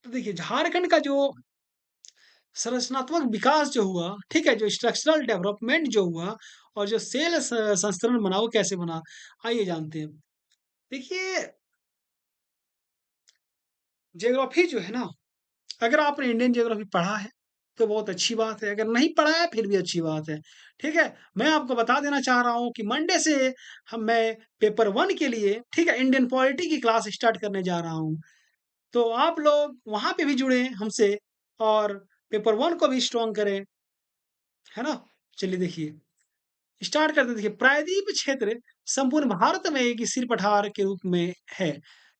तो देखिए झारखंड का जो संरचनात्मक विकास जो हुआ, ठीक है? जो स्ट्रक्चरल डेवलपमेंट जो हुआ और जो सेल संस्करण बना वो कैसे बना? आइए जानते हैं। देखिए, ज्योग्राफी जो है ना, अगर आपने इंडियन ज्योग्राफी पढ़ा है, तो बहुत अच्छी बात है, अगर नहीं पढ़ा है फिर भी अच्छी बात है, ठीक है? मैं आपको बता देना चाह रहा हूँ कि मंडे से हम मैं पेपर 1 के लिए, ठीक है, इंडियन पॉलिटी की क्लास स्टार्ट करने जा रहा हूँ। तो आप लोग वहाँ पे भी जुड़ें हमसे और पेपर 1 को भी स्ट्रॉन्ग करें, है ना? चलिए देखिए, स्टार्ट करते हैं। देखिए, प्रायद्वीप क्षेत्र संपूर्ण भारत में एक सिर पठार के रूप में है।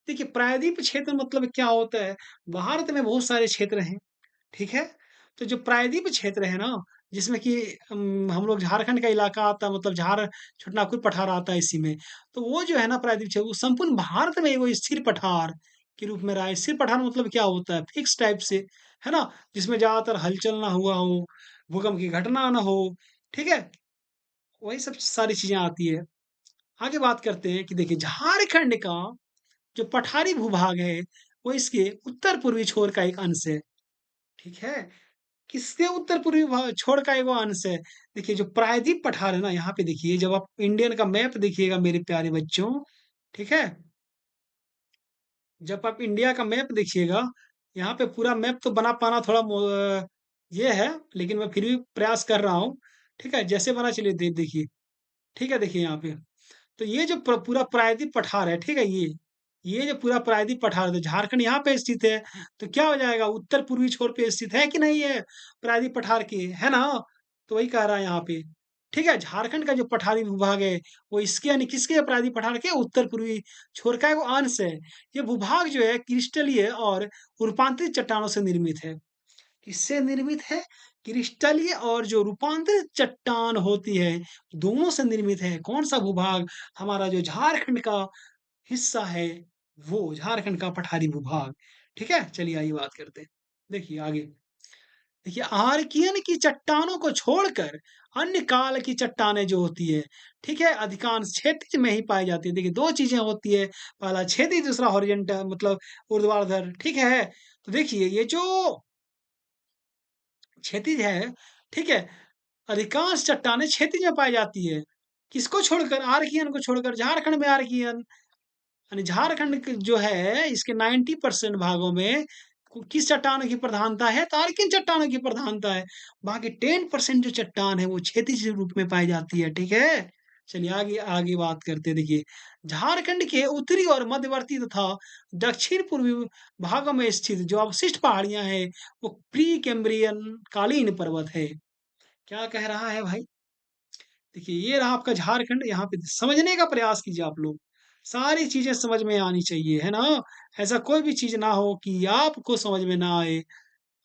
देखिए, प्रायद्वीप क्षेत्र मतलब क्या होता है? भारत में बहुत सारे क्षेत्र हैं, ठीक है? तो जो प्रायद्वीप क्षेत्र है ना, जिसमें कि हम लोग झारखंड का इलाका आता है, मतलब झार छोटा-नागपुर पठार आता है इसी में। तो वो जो है ना प्रायद्वीप क्षेत्र, वो संपूर्ण भारत में वो स्थिर पठार के रूप में रहा है। स्थिर पठार मतलब क्या होता है? फिक्स टाइप से, है ना? जिसमें ज़्यादातर हलचल ना हुआ हो, भूकंप की घटना ना हो, ठीक है? वही सब सारी चीज़ें आती है। आगे बात करते हैं कि देखिए झारखंड का जो पठारी भूभाग है, वो इसके उत्तर-पूर्वी छोर का एक अंश है, ठीक है? किसके उत्तर-पूर्वी छोर का एगो अंश है। देखिए जो प्रायद्वीप पठार है ना, यहाँ पे देखिए जब आप इंडियन का मैप देखिएगा मेरे प्यारे बच्चों, ठीक है? जब आप इंडिया का मैप देखिएगा, यहाँ पे पूरा मैप तो बना पाना थोड़ा ये है, लेकिन मैं फिर भी प्रयास कर रहा हूँ, ठीक है? जैसे बना चलिए देखिए, ठीक है? देखिए यहाँ पे। तो ये जो पूरा प्रायद्वीप पठार है, ठीक है? ये जो पूरा प्रायद्वीप पठार है, झारखंड यहाँ पे स्थित है, तो क्या हो जाएगा उत्तर पूर्वी छोर पे स्थित है कि नहीं है प्रायद्वीप पठार के, है ना? तो वही कह रहा है यहाँ पे, ठीक है? झारखंड का जो पठारी भूभाग है, वो इसके यानी किसके प्रायद्वीप पठार के उत्तर पूर्वी छोर का एक अंश है। ये भूभाग जो है क्रिस्टलीय और रूपांतरित चट्टानों से निर्मित है। किससे निर्मित है? क्रिस्टलीय और जो रूपांतरित चट्टान होती है, दोनों से निर्मित है। कौन-सा भूभाग? हमारा जो झारखंड का हिस्सा है, वो झारखंड का पठारी भूभाग। ठीक है? चलिए आइए बात करते हैं। देखिए आगे। देखिए आर्कियन की चट्टानों को छोड़कर अन्य काल की चट्टानें जो होती है, ठीक है? अधिकांश क्षैतिज में ही पाई जाती है। देखिए 2 चीज़ें होती है, पहला क्षैतिज दूसरा हॉरिज़ॉन्टल मतलब ऊर्ध्वाधर, ठीक है? तो देखिए ये जो क्षैतिज है, ठीक है? अधिकांश चट्टानें क्षैतिज में पाई जाती है। किसको छोड़कर? आर्कियन को छोड़कर। झारखंड में आर्कियन यानी झारखंड क जो है इसके 90% भागों में किस चट्टान की प्रधानता है? तो आर्कियन चट्टानों की प्रधानता है। बाकी 10% जो चट्टान है वो क्षैतिज रूप में पाई जाती है, ठीक है? चलिए आगे आगे बात करते हैं देखिए। झारखंड के उत्तरी और मध्यवर्ती तथा दक्षिण-पूर्वी भागों में स्थित जो अवशिष्ट पहाड़ियाँ हैं, वो प्री कैम्ब्रियन कालीन पर्वत है। क्या कह रहा है भाई? देखिए ये रहा आपका झारखंड, यहाँ पे समझने का प्रयास कीजिए आप लोग। सारी चीज़ें समझ में आनी चाहिए, है ना? ऐसा कोई भी चीज़ ना हो कि आपको समझ में ना आए।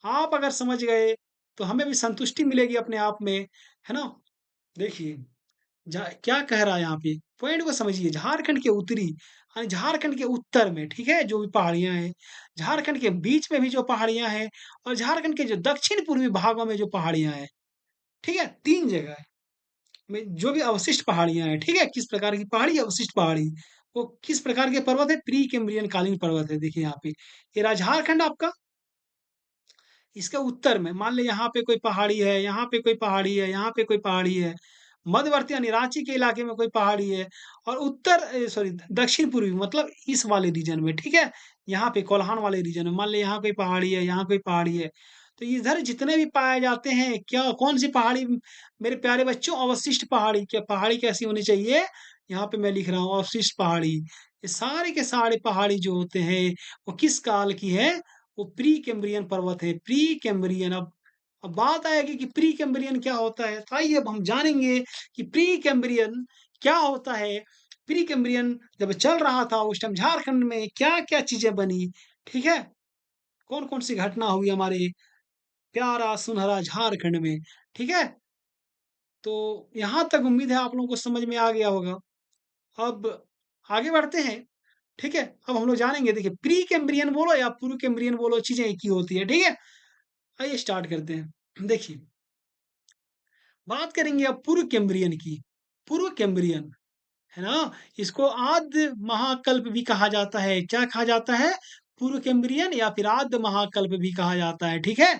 आप अगर समझ गए, तो हमें भी संतुष्टि मिलेगी अपने आप में, है ना? देखिए, जा क्या कह रहा है यहाँ पे? पॉइंट को समझिए, झारखंड के उत्तरी यानी झारखंड के उत्तर में, ठीक है? जो भी पहाड़ियाँ हैं, झारखंड के बीच में भी जो पहाड़ियाँ हैं और झारखंड के जो दक्षिण-पूर्वी भागों में जो पहाड़ियाँ हैं, ठीक है? 3 जगह है। में जो भी अवशिष्ट पहाड़ियाँ हैं, ठीक है? किस प्रकार की पहाड़ी? अवशिष्ट पहाड़ी। वो किस प्रकार के पर्वत है? प्री कैम्ब्रियन कालीन पर्वत है, देखिए यहाँ पे। ये रहा झारखंड आपका, इसके उत्तर में मान लें यहाँ पे कोई पहाड़ी है, यहाँ पे कोई पहाड़ी है, यहाँ पे कोई पहाड़ी है। मध्यवर्ती यानी रांची के इलाके में कोई पहाड़ी है और सॉरी दक्षिण-पूर्वी मतलब इस वाले रीजन में, ठीक है? यहाँ पे कोल्हान वाले रीजन में मान लें यहाँ कोई पहाड़ी है, यहाँ कोई पहाड़ी है। तो इधर जितने भी पाए जाते हैं, क्या कौन-सी पहाड़ी मेरे प्यारे बच्चों अवशिष्ट पहाड़ी, क्या पहाड़ी कैसी होनी चाहिए? यहाँ पे मैं लिख रहा हूँ अवशिष्ट पहाड़ी। ये सारे के सारे पहाड़ी जो होते हैं, वो किस काल की है? वो प्री कैम्ब्रियन पर्वत है, प्री कैम्ब्रियन। अब बात आएगी कि प्री कैम्ब्रियन क्या होता है? तो आइए अब हम जानेंगे कि प्री कैम्ब्रियन क्या होता है? प्री कैम्ब्रियन जब चल रहा था उस टाइम झारखंड में क्या-क्या चीज़ें बनी, ठीक है? कौन-कौन सी घटना हुई हमारे प्यारा सुनहरा झारखंड में, ठीक है? तो यहाँ तक उम्मीद है आप लोगों को समझ में आ गया होगा। अब आगे बढ़ते हैं, ठीक है? अब हम लोग जानेंगे देखिए प्री कैम्ब्रियन बोलो या पूर्व कैम्ब्रियन बोलो चीज़ें एक ही होती है, ठीक है? आइए स्टार्ट करते हैं। देखिए, बात करेंगे अब पूर्व कैम्ब्रियन की। पूर्व कैम्ब्रियन, है ना? इसको आद्य महाकल्प भी कहा जाता है। क्या कहा जाता है? पूर्व कैम्ब्रियन या फिर आद्य महाकल्प भी कहा जाता है, ठीक है?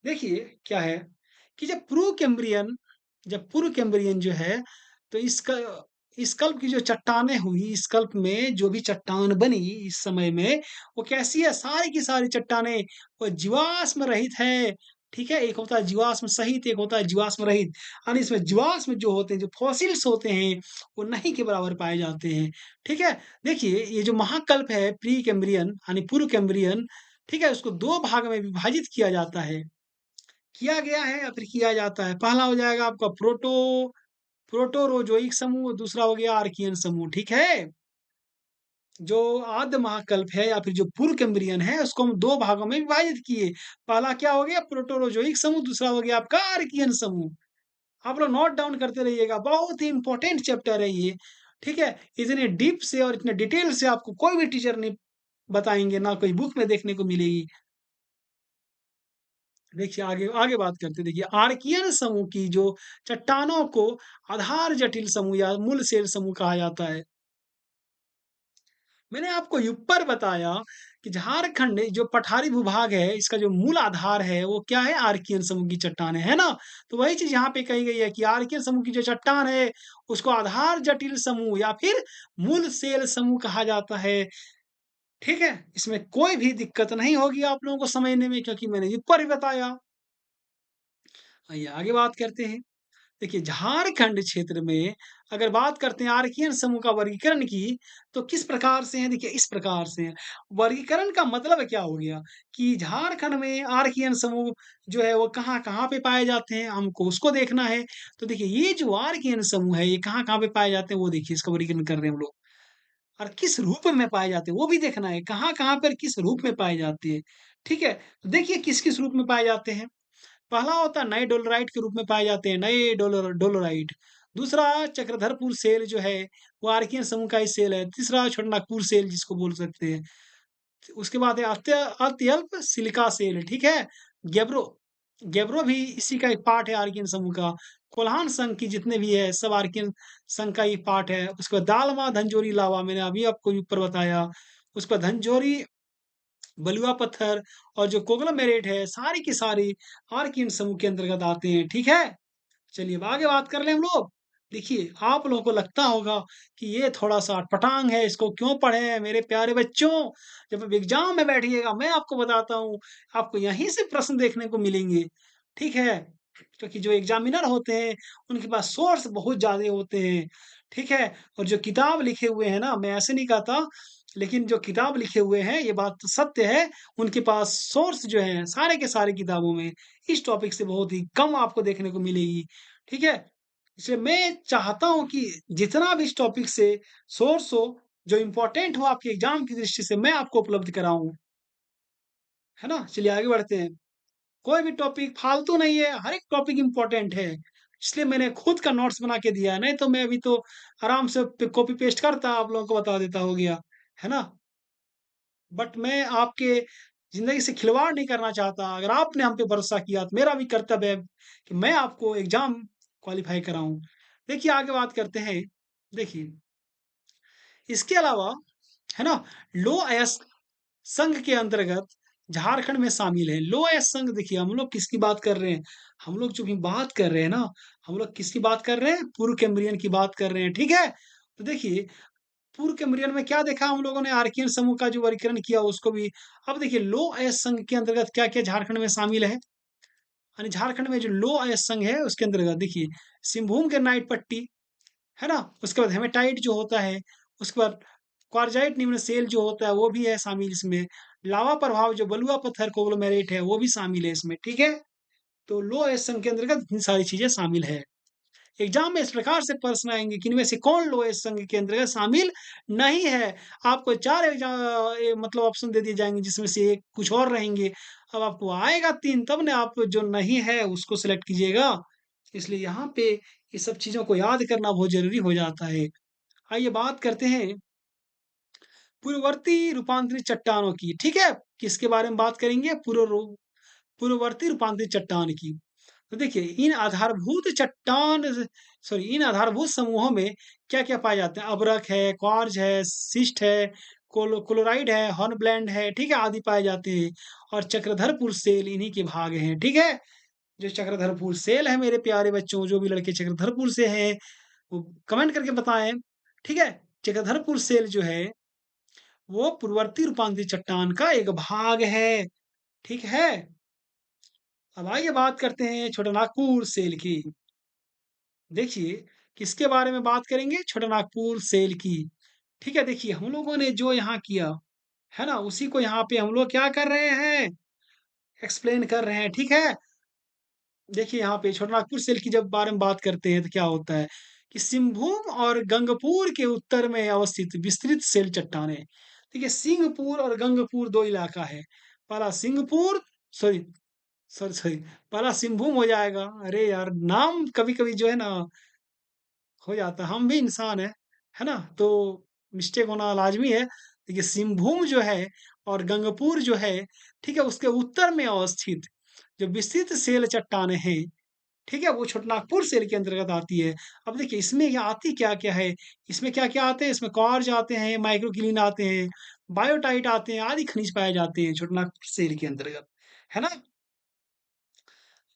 देखिए क्या है कि जब पूर्व कैम्ब्रियन जो है, तो इसका इस कल्प की जो चट्टानें हुई, इस कल्प में जो भी चट्टान बनी इस समय में, वो कैसी है? सारी की सारी चट्टानें वो जीवाश्म रहित है, ठीक है? एक होता है जीवाश्म सहित, एक होता है जीवाश्म रहित। यानी इसमें जीवाश्म जो होते हैं, जो फॉसिल्स होते हैं, वो नहीं के बराबर पाए जाते हैं, ठीक है? देखिए, ये जो महाकल्प है प्री कैम्ब्रियन यानी पूर्व कैम्ब्रियन, ठीक है? उसको 2 भाग में विभाजित किया जाता है। किया गया है या फिर किया जाता है। पहला हो जाएगा आपका प्रोटोरोज़ोइक समूह, दूसरा हो गया आर्कियन समूह, ठीक है? जो आद्य महाकल्प है या फिर जो पूर्व कैम्ब्रियन है, उसको हम 2 भागों में विभाजित किए। पहला क्या हो गया प्रोटोरोज़ोइक समूह, दूसरा हो गया आपका आर्कियन समूह। आप लोग नोट डाउन करते रहिएगा, बहुत ही इम्पोर्टेंट चैप्टर है ये, ठीक है? इतने डीप से और इतने डिटेल से आपको कोई भी टीचर नहीं बताएँगे, ना कोई बुक में देखने को मिलेगी। देखिए आगे आगे बात करते हैं। देखिए आर्कियन समूह की जो चट्टानों को आधार जटिल समूह या मूल शेल समूह कहा जाता है। मैंने आपको ऊपर बताया कि झारखंड जो पठारी भूभाग है, इसका जो मूल आधार है वो क्या है? आर्कियन समूह की चट्टानें, है ना? तो वही चीज़ यहाँ पे कही गई है कि आर्कियन समूह की जो चट्टान है, उसको आधार जटिल समूह या फिर मूल शेल समूह कहा जाता है। ठीक है? इसमें कोई भी दिक्कत नहीं होगी आप लोगों को समझने में, क्योंकि मैंने ऊपर ही बताया। आइए आगे बात करते हैं। देखिए, झारखंड क्षेत्र में अगर बात करते हैं आर्कियन समूह का वर्गीकरण की, तो किस प्रकार से है? देखिए, इस प्रकार से है। वर्गीकरण का मतलब क्या हो गया कि झारखंड में आर्कियन समूह जो है, वो कहाँ-कहाँ पे पाए जाते हैं, हमको उसको देखना है। तो देखिए, ये जो आर्कियन समूह है, ये कहाँ-कहाँ पे पाए जाते हैं, वो देखिए, इसका वर्गीकरण कर रहे हैं हम लोग। और किस रूप में पाए जाते हैं, वो भी देखना है, कहाँ-कहाँ पर किस रूप में पाए जाते हैं। ठीक है? तो देखिए, किस-किस रूप में पाए जाते हैं। पहला होता है नए डोलोराइट के रूप में पाए जाते हैं, नए डोलोराइट। दूसरा चक्रधरपुर सेल जो है, वो आर्कियन समूह का ही सेल है। तीसरा छोटानागपुर सेल जिसको बोल सकते हैं। उसके बाद है अत्यल्प सिलिका सेल, ठीक है? गेब्रो गेब्रो भी इसी का एक पार्ट है आर्कियन समूह का। कोल्हान संघ की जितने भी है, सब आर्कियन संघ का ही पार्ट है। उसके बाद दालमा, धनजोरी लावा मैंने अभी आपको ऊपर बताया। उसके बाद धनजोरी बलुआ पत्थर और जो कोगलामेरेट है, सारी की सारी आर्किन समूह के अंतर्गत आते हैं, ठीक है? चलिए अब आगे बात कर लें हम लोग। देखिए, आप लोगों को लगता होगा कि ये थोड़ा-सा अटपटांग है, इसको क्यों पढ़ें मेरे प्यारे बच्चों? जब अब एग्ज़ाम में बैठिएगा, मैं आपको बताता हूँ, आपको यहीं से प्रश्न देखने को मिलेंगे, ठीक है? क्योंकि जो एग्ज़ामिनर होते हैं, उनके पास सोर्स बहुत ज़्यादा होते हैं, ठीक है? और जो किताब लिखे हुए हैं ना, मैं ऐसे नहीं कहता, लेकिन जो किताब लिखे हुए हैं, ये बात तो सत्य है, उनके पास सोर्स जो हैं, सारे के सारे किताबों में इस टॉपिक से बहुत ही कम आपको देखने को मिलेगी, ठीक है? इसलिए मैं चाहता हूँ कि जितना भी इस टॉपिक से सोर्स हो, जो इम्पोर्टेंट हो आपके एग्ज़ाम की दृष्टि से, मैं आपको उपलब्ध कराऊँ, है ना? चलिए आगे बढ़ते हैं। कोई भी टॉपिक फालतू नहीं है, हर एक टॉपिक इम्पोर्टेंट है। इसलिए मैंने खुद का नोट्स बना के दिया है, नहीं तो मैं अभी तो आराम से कॉपी पेस्ट करता, आप लोगों को बता देता हो गया, है ना? बट मैं आपके ज़िंदगी से खिलवाड़ नहीं करना चाहता। अगर आपने हम पे भरोसा किया तो मेरा भी कर्तव्य है कि मैं आपको एग्ज़ाम क्वालीफाई कराऊँ। देखिए आगे बात करते हैं। देखिए, इसके अलावा है ना, लो अयस्क संघ के अंतर्गत झारखंड में शामिल है। लो अयस्क संघ देखिए हम लोग किसकी बात कर रहे हैं? हम लोग जो भी बात कर रहे हैं ना, हम लोग किसकी बात कर रहे हैं? पूर्व कैम्ब्रियन की बात कर रहे हैं, ठीक है? तो देखिए पूर्व कैम्ब्रियन में क्या देखा हम लोगों ने आर्कियन समूह का जो वर्गीकरण किया उसको भी। अब देखिए लो अयस्क संघ के अंतर्गत क्या-क्या झारखंड में शामिल है? यानी झारखंड में जो लो अयस्क संघ है उसके अंतर्गत देखिए सिंहभूम ग्रेनाइट पट्टी, है ना? उसके बाद हेमेटाइट जो होता है, उसके बाद क्वार्जाइट निम्न सेल जो होता है वो भी है शामिल इसमें। लावा प्रभाव जो बलुआ पत्थर कांग्लोमेरेट है वो भी शामिल है इसमें, ठीक है? तो लो अयस्क संघ के अंतर्गत इतनी सारी चीज़ें शामिल है। एग्जाम में इस प्रकार से प्रश्न आएँगे कि इनमें से कौन लोएस्ट संघ के अंतर्गत शामिल नहीं है? आपको 4 मतलब ऑप्शन दे दिए जाएँगे जिसमें से 1 कुछ और रहेंगे। अब आपको आएगा 3 तब ना आप जो नहीं है उसको सेलेक्ट कीजिएगा। इसलिए यहाँ पे ये सब चीज़ों को याद करना बहुत ज़रूरी हो जाता है। आइए बात करते हैं पूर्ववर्ती रूपांतरित चट्टानों की, ठीक है? किसके बारे में बात करेंगे? पूर्ववर्ती रूपांतरित चट्टान की। तो देखिए इन आधारभूत समूहों में क्या-क्या पाए जाते हैं? अभ्रक है, क्वार्ज है, शिस्ट है, क्लोराइड है, हॉर्नब्लैंड है, ठीक है? आदि पाए जाते हैं और चक्रधरपुर सेल इन्हीं के भाग हैं, ठीक है? जो चक्रधरपुर सेल है मेरे प्यारे बच्चों, जो भी लड़के चक्रधरपुर से हैं, वो कमेंट करके बताएँ, ठीक है? चक्रधरपुर सेल जो है, वो पूर्ववर्ती रूपांतरित चट्टान का एक भाग है, ठीक है? अब आइए बात करते हैं छोटानागपुर सेल की। देखिए, किसके बारे में बात करेंगे? छोटानागपुर सेल की। ठीक है, देखिए हम लोगों ने जो यहाँ किया, है ना? उसी को यहाँ पे हम लोग क्या कर रहे हैं? एक्सप्लेन कर रहे हैं, ठीक है? देखिए यहाँ पे छोटानागपुर सेल की जब बारे में बात करते हैं तो क्या होता है कि सिंहभूम और गंगपुर के उत्तर में अवस्थित विस्तृत सेल चट्टानें। देखिए सिंहपुर और गंगपुर 2 इलाका है। पहला सिंहपुर सॉरी सॉरी सॉरी पहला सिंहभूम हो जाएगा। अरे यार! नाम कभी-कभी जो है ना हो जाता है, हम भी इंसान हैं, है ना? तो मिस्टेक होना लाज़मी है। देखिए सिंहभूम जो है और गंगपुर जो है, ठीक है? उसके उत्तर में अवस्थित जो विस्तृत सेल चट्टानें हैं, ठीक है? वो छोटानागपुर सेल के अंतर्गत आती है। अब देखिए इसमें ये आती क्या-क्या है? इसमें क्या-क्या आते हैं? इसमें क्वार्ज आते हैं, माइक्रोक्लिन आते हैं, बायोटाइट आते हैं, आदि खनिज पाए जाते हैं छोटानागपुर सेल के अंतर्गत, है ना?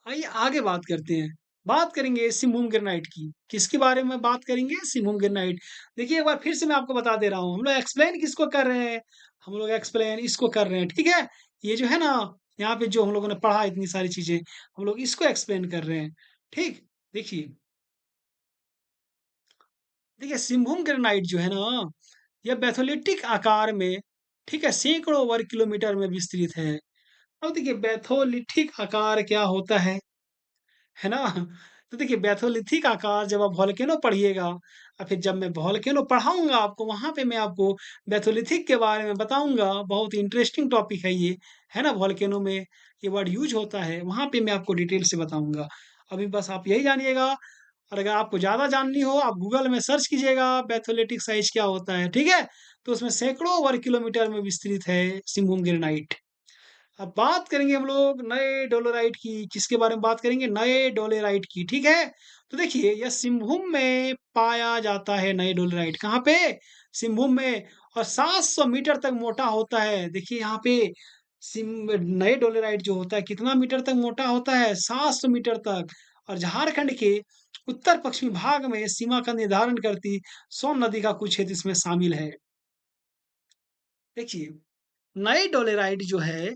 आइए आगे बात करते हैं। बात करेंगे सिम्बूम ग्रेनाइट की। किसके बारे में बात करेंगे? सिम्बूम ग्रेनाइट। देखिए एक बार फिर से मैं आपको बता दे रहा हूँ, हम लोग एक्सप्लेन किसको कर रहे हैं? हम लोग एक्सप्लेन इसको कर रहे हैं, ठीक है? ये जो है ना, यहाँ पे जो हम लोगों ने पढ़ा इतनी सारी चीज़ें, हम लोग इसको एक्सप्लेन कर रहे हैं, ठीक? देखिए देखिए सिम्बूम ग्रेनाइट जो है ना, यह बैथोलिटिक आकार में, ठीक है, सैकड़ों वर्ग किलोमीटर में विस्तृत है। अब देखिए बैथोलिटिक आकार क्या होता है ना? तो देखिए बैथोलिथिक आकार जब आप वोल्केनो पढ़िएगा और फिर जब मैं वोल्केनो पढ़ाऊँगा आपको, वहाँ पे मैं आपको बैथोलिथिक के बारे में बताऊँगा। बहुत इंटरेस्टिंग टॉपिक है ये, है ना? वोल्केनो में ये वर्ड यूज़ होता है, वहाँ पे मैं आपको डिटेल से बताऊँगा। अभी बस आप यही जानिएगा और अगर आपको ज़्यादा जाननी हो, आप गूगल में सर्च कीजिएगा बैथोलिटिक साइज़ क्या होता है, ठीक है? तो उसमें सैकड़ों वर्ग किलोमीटर में विस्तृत है सिम्बूम ग्रेनाइट। अब बात करेंगे हम लोग नए डोलोराइट की। किसके बारे में बात करेंगे? नए डोलेराइट की, ठीक है? तो देखिए यह सिंहभूम में पाया जाता है नए डोलेराइट। कहाँ पे? सिंहभूम में और 700 मीटर तक मोटा होता है। देखिए यहाँ पे नए डोलेराइट जो होता है कितना मीटर तक मोटा होता है? 700 मीटर तक और झारखंड के उत्तर पश्चिमी भाग में सीमा का निर्धारण करती सोन नदी का कुछ क्षेत्र इसमें शामिल है। देखिए, नए डोलेराइट जो है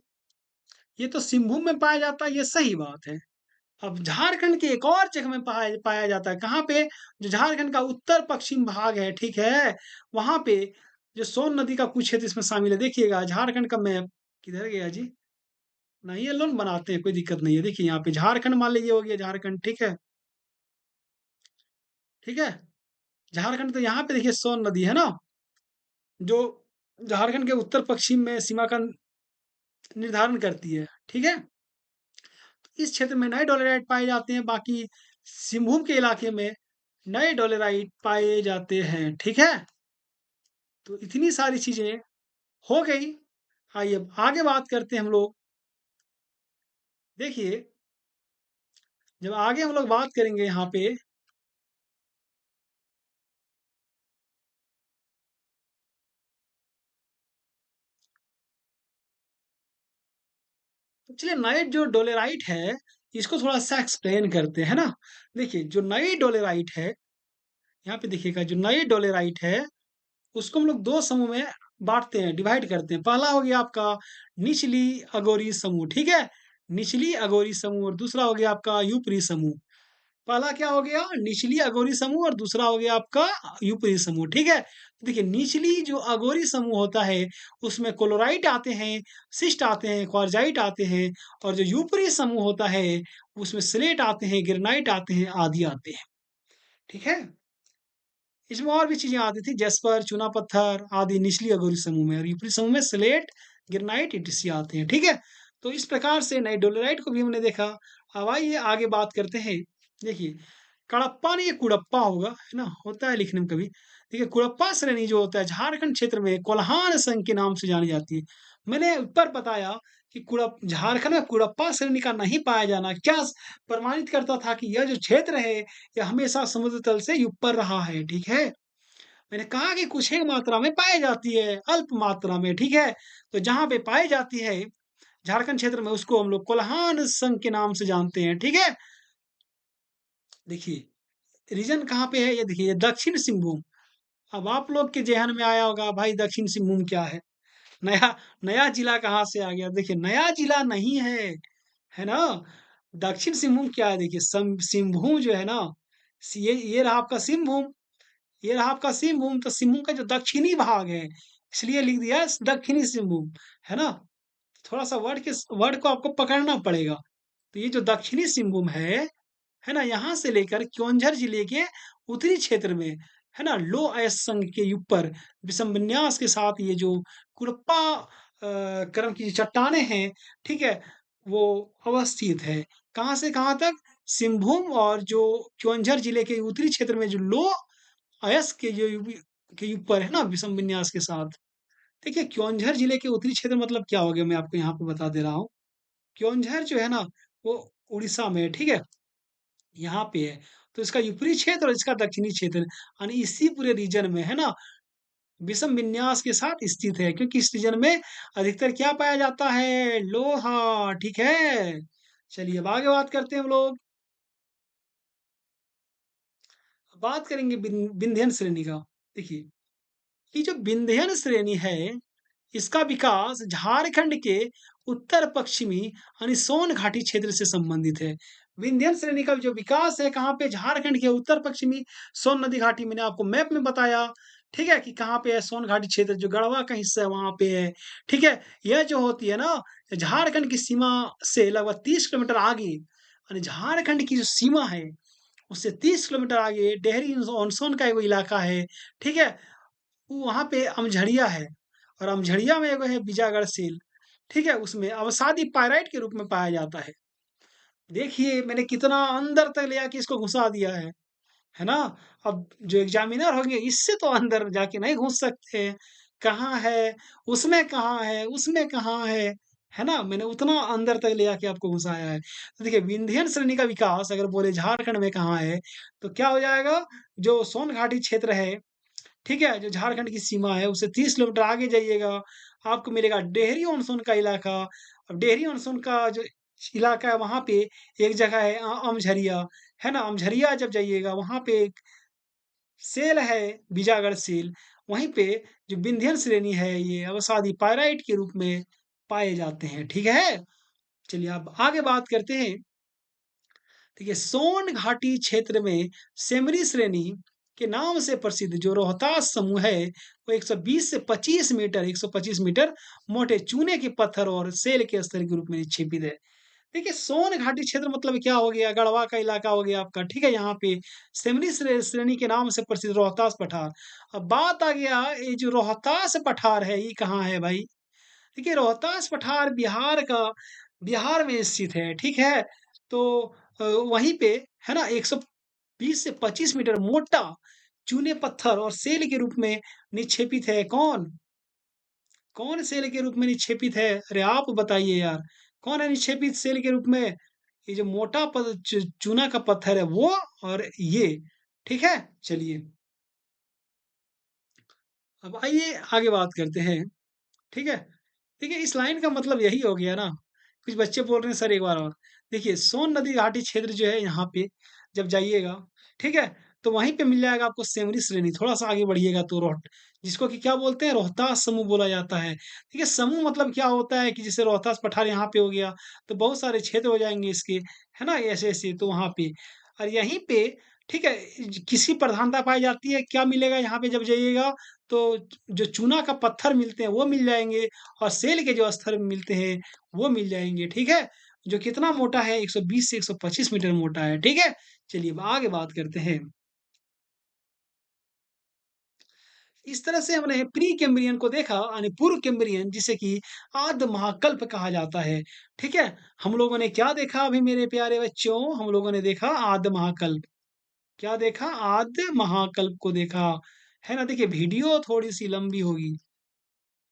ये तो सिंहभूम में पाया जाता है, ये सही बात है। अब झारखंड के एक और जगह में पाया पाया जाता है, कहाँ पे? जो झारखंड का उत्तर-पश्चिम भाग है, ठीक है? वहाँ पे जो सोन नदी का कुछ क्षेत्र इसमें शामिल है। देखिएगा झारखंड का मैप किधर गया जी? नहीं ये लोन बनाते हैं, कोई दिक्कत नहीं है। देखिए यहाँ पे झारखंड मान लीजिए हो गया झारखंड, ठीक है? ठीक है? झारखंड तो यहाँ पे देखिए सोन नदी है ना? जो झारखंड के उत्तर-पश्चिम में सीमा का निर्धारण करती है, ठीक है? इस क्षेत्र में नए डोलेराइट पाए जाते हैं, बाकी सिंहभूम के इलाके में नए डोलेराइट पाए जाते हैं, ठीक है? तो इतनी सारी चीज़ें हो गई। आइए अब आगे बात करते हैं हम लोग। देखिए, जब आगे हम लोग बात करेंगे यहाँ पे, तो चलिए नए जो डोलेराइट है, इसको थोड़ा-सा एक्सप्लेन करते हैं, है ना? देखिए, जो नई डोलेराइट है, यहाँ पे देखिएगा जो नई डोलेराइट है उसको हम लोग 2 समूह में बाँटते हैं, डिवाइड करते हैं। पहला हो गया आपका निचली अगोरी समूह, ठीक है? निचली अगोरी समूह और दूसरा हो गया आपका ऊपरी समूह। पहला क्या हो गया? निचली अगोरी समूह और दूसरा हो गया आपका ऊपरी समूह, ठीक है? देखिए निचली जो अगोरी समूह होता है, उसमें क्लोराइट आते हैं, शिस्ट आते हैं, क्वार्जाइट आते हैं और जो ऊपरी समूह होता है, उसमें स्लेट आते हैं, ग्रेनाइट आते हैं, आदि आते हैं, ठीक है? इसमें और भी चीज़ें आती थी जैस्पर, चूना पत्थर आदि निचली अगोरी समूह में और ऊपरी समूह में स्लेट, ग्रेनाइट, ईटीसी आते हैं, ठीक है? तो इस प्रकार से नए डोलेराइट को भी हमने देखा। अब आइए आगे बात करते हैं। देखिए, कडप्पा नहीं ये कुडप्पा होगा, है ना? होता है लिखने में कभी। देखिए कुडप्पा श्रेणी जो होता है झारखंड क्षेत्र में कोल्हान संघ के नाम से जानी जाती है। मैंने ऊपर बताया कि कुड़प झारखंड में कुडप्पा श्रेणी का नहीं पाया जाना क्या प्रमाणित करता था कि यह जो क्षेत्र है, यह हमेशा समुद्र तल से ऊपर रहा है, ठीक है? मैंने कहा कि कुछ ही मात्रा में पाई जाती है, अल्प मात्रा में, ठीक है? तो जहाँ पे पाई जाती है झारखंड क्षेत्र में उसको हम लोग कोल्हान संघ के नाम से जानते हैं, ठीक है? देखिए, रीजन कहाँ पे है ये देखिए, ये दक्षिण सिंहभूम। अब आप लोग के ज़हन में आया होगा भाई दक्षिण सिंहभूम क्या है? नया नया जिला कहाँ से आ गया? देखिए नया जिला नहीं है ना? दक्षिण सिंहभूम क्या है देखिए सम सिंहभूम जो है ना, ये रहा आपका सिंहभूम, ये रहा आपका सिंहभूम, तो सिंहभूम का जो दक्षिणी भाग है, इसलिए लिख दिया दक्षिणी सिंहभूम, है ना? थोड़ा-सा वर्ड को आपको पकड़ना पड़ेगा। तो ये जो दक्षिणी सिंहभूम है ना? यहाँ से लेकर क्योंझर जिले के उत्तरी क्षेत्र में, है ना? लो अयस्क के ऊपर विषम विन्यास के साथ ये जो कुरप्पा क्रम की चट्टानें हैं, ठीक है? वो अवस्थित है। कहाँ से कहाँ तक? सिंहभूम और जो क्योंझर जिले के उत्तरी क्षेत्र में जो लो अयस्क के जो के ऊपर है ना विषम विन्यास के साथ। देखिए क्योंझर जिले के उत्तरी क्षेत्र मतलब क्या हो गया मैं आपको यहाँ पे बता दे रहा हूँ। क्योंझर जो है ना वो उड़ीसा में है, ठीक है? यहाँ पे है। तो इसका ऊपरी क्षेत्र और इसका दक्षिणी क्षेत्र यानी इसी पूरे रीजन में है ना विषम विन्यास के साथ स्थित है क्योंकि इस रीजन में अधिकतर क्या पाया जाता है? लोहा, ठीक है? चलिए अब आगे बात करते हैं हम लोग। बात करेंगे विंध्यन श्रेणी का। देखिए, ये जो विंध्यन श्रेणी है, इसका विकास झारखंड के उत्तर पश्चिमी यानी सोन घाटी क्षेत्र से संबंधित है। विंध्यन श्रेणी का जो विकास है कहाँ पे? झारखंड के उत्तर पश्चिमी सोन नदी घाटी मैंने आपको मैप में बताया, ठीक है? कि कहाँ पे है सोन घाटी क्षेत्र जो गढ़वा का हिस्सा है वहाँ पे है, ठीक है? यह जो होती है ना झारखंड की सीमा से लगभग 30 किलोमीटर आगे यानी झारखंड की जो सीमा है उससे 30 किलोमीटर आगे डेहरी ऑन सोन का एगो इलाका है, ठीक है? वहाँ पे अमझरिया है और अमझरिया में एगो है बीजागढ़ सील, ठीक है? उसमें अवसादी पाइराइट के रूप में पाया जाता है। देखिए मैंने कितना अंदर तक ले आके इसको घुसा दिया है ना? अब जो एग्ज़ामिनर होंगे इससे तो अंदर जाके नहीं घुस सकते हैं। कहाँ है? उसमें कहाँ है? उसमें कहाँ है ना? मैंने उतना अंदर तक ले आके आपको घुसाया है। तो देखिए विंध्यन श्रेणी का विकास अगर बोले झारखंड में कहाँ है, तो क्या हो जाएगा? जो सोन घाटी क्षेत्र है, ठीक है? जो झारखंड की सीमा है उससे 30 किलोमीटर आगे जाइएगा, आपको मिलेगा डेहरी ऑन सोन का इलाका। अब डेहरी ऑन सोन का जो इलाका है वहाँ पे एक जगह है अमझरिया, है ना? अमझरिया जब जाइएगा वहाँ पे एक सेल है बीजागढ़ सेल, वहीं पे जो विंध्यन श्रेणी है ये अवसादी पाइराइट के रूप में पाए जाते हैं, ठीक है? चलिए अब आगे बात करते हैं। देखिए सोन घाटी क्षेत्र में सेमरी श्रेणी के नाम से प्रसिद्ध जो रोहतास समूह है वो 120 से 25 मीटर 125 मीटर मोटे चूने के पत्थर और सेल के स्तर के रूप में निक्षेपित है। देखिए सोन घाटी क्षेत्र मतलब क्या हो गया? गढ़वा का इलाका हो गया आपका, ठीक है? यहाँ पे सेमरी श्रेणी के नाम से प्रसिद्ध रोहतास पठार। अब बात आ गया ये जो रोहतास पठार है ये कहाँ है भाई? देखिए रोहतास पठार बिहार में स्थित है, ठीक है? तो वहीं पे है ना 120 से 25 मीटर मोटा चूने पत्थर और सेल के रूप में निक्षेपित है कौन? कौन सेल के रूप में निक्षेपित है? अरे आप बताइए यार, कौन है निक्षेपित सेल के रूप में? ये जो मोटा चूना का पत्थर है वो और ये, ठीक है? चलिए, अब आइए आगे बात करते हैं, ठीक है? देखिए इस लाइन का मतलब यही हो गया ना, कुछ बच्चे बोल रहे हैं सर एक बार और। देखिए सोन नदी घाटी क्षेत्र जो है यहाँ पे जब जाइएगा, ठीक है? तो वहीं पे मिल जाएगा आपको सेमरी श्रेणी, थोड़ा-सा आगे बढ़िएगा तो जिसको कि क्या बोलते हैं रोहतास समूह बोला जाता है। देखिए समूह मतलब क्या होता है कि जैसे रोहतास पठार यहाँ पे हो गया, तो बहुत सारे क्षेत्र हो जाएँगे इसके, है ना? ऐसे-ऐसे तो वहाँ पे और यहीं पे ठीक है, किसकी प्रधानता पाई जाती है, क्या मिलेगा यहाँ पे जब जाइएगा तो जो चूना का पत्थर मिलते हैं वो मिल जाएँगे और सेल के जो स्तर मिलते हैं वो मिल जाएँगे, ठीक है? जो कितना मोटा है 120 से 125 मीटर मोटा है, ठीक है? चलिए अब आगे बात करते हैं। इस तरह से हमने प्री कैम्ब्रियन को देखा यानी पूर्व कैम्ब्रियन जिसे कि आद्य महाकल्प कहा जाता है, ठीक है? हम लोगों ने क्या देखा अभी मेरे प्यारे बच्चों? हम लोगों ने देखा आद्य महाकल्प। क्या देखा? आद्य महाकल्प को देखा, है ना? देखिए वीडियो थोड़ी-सी लंबी होगी।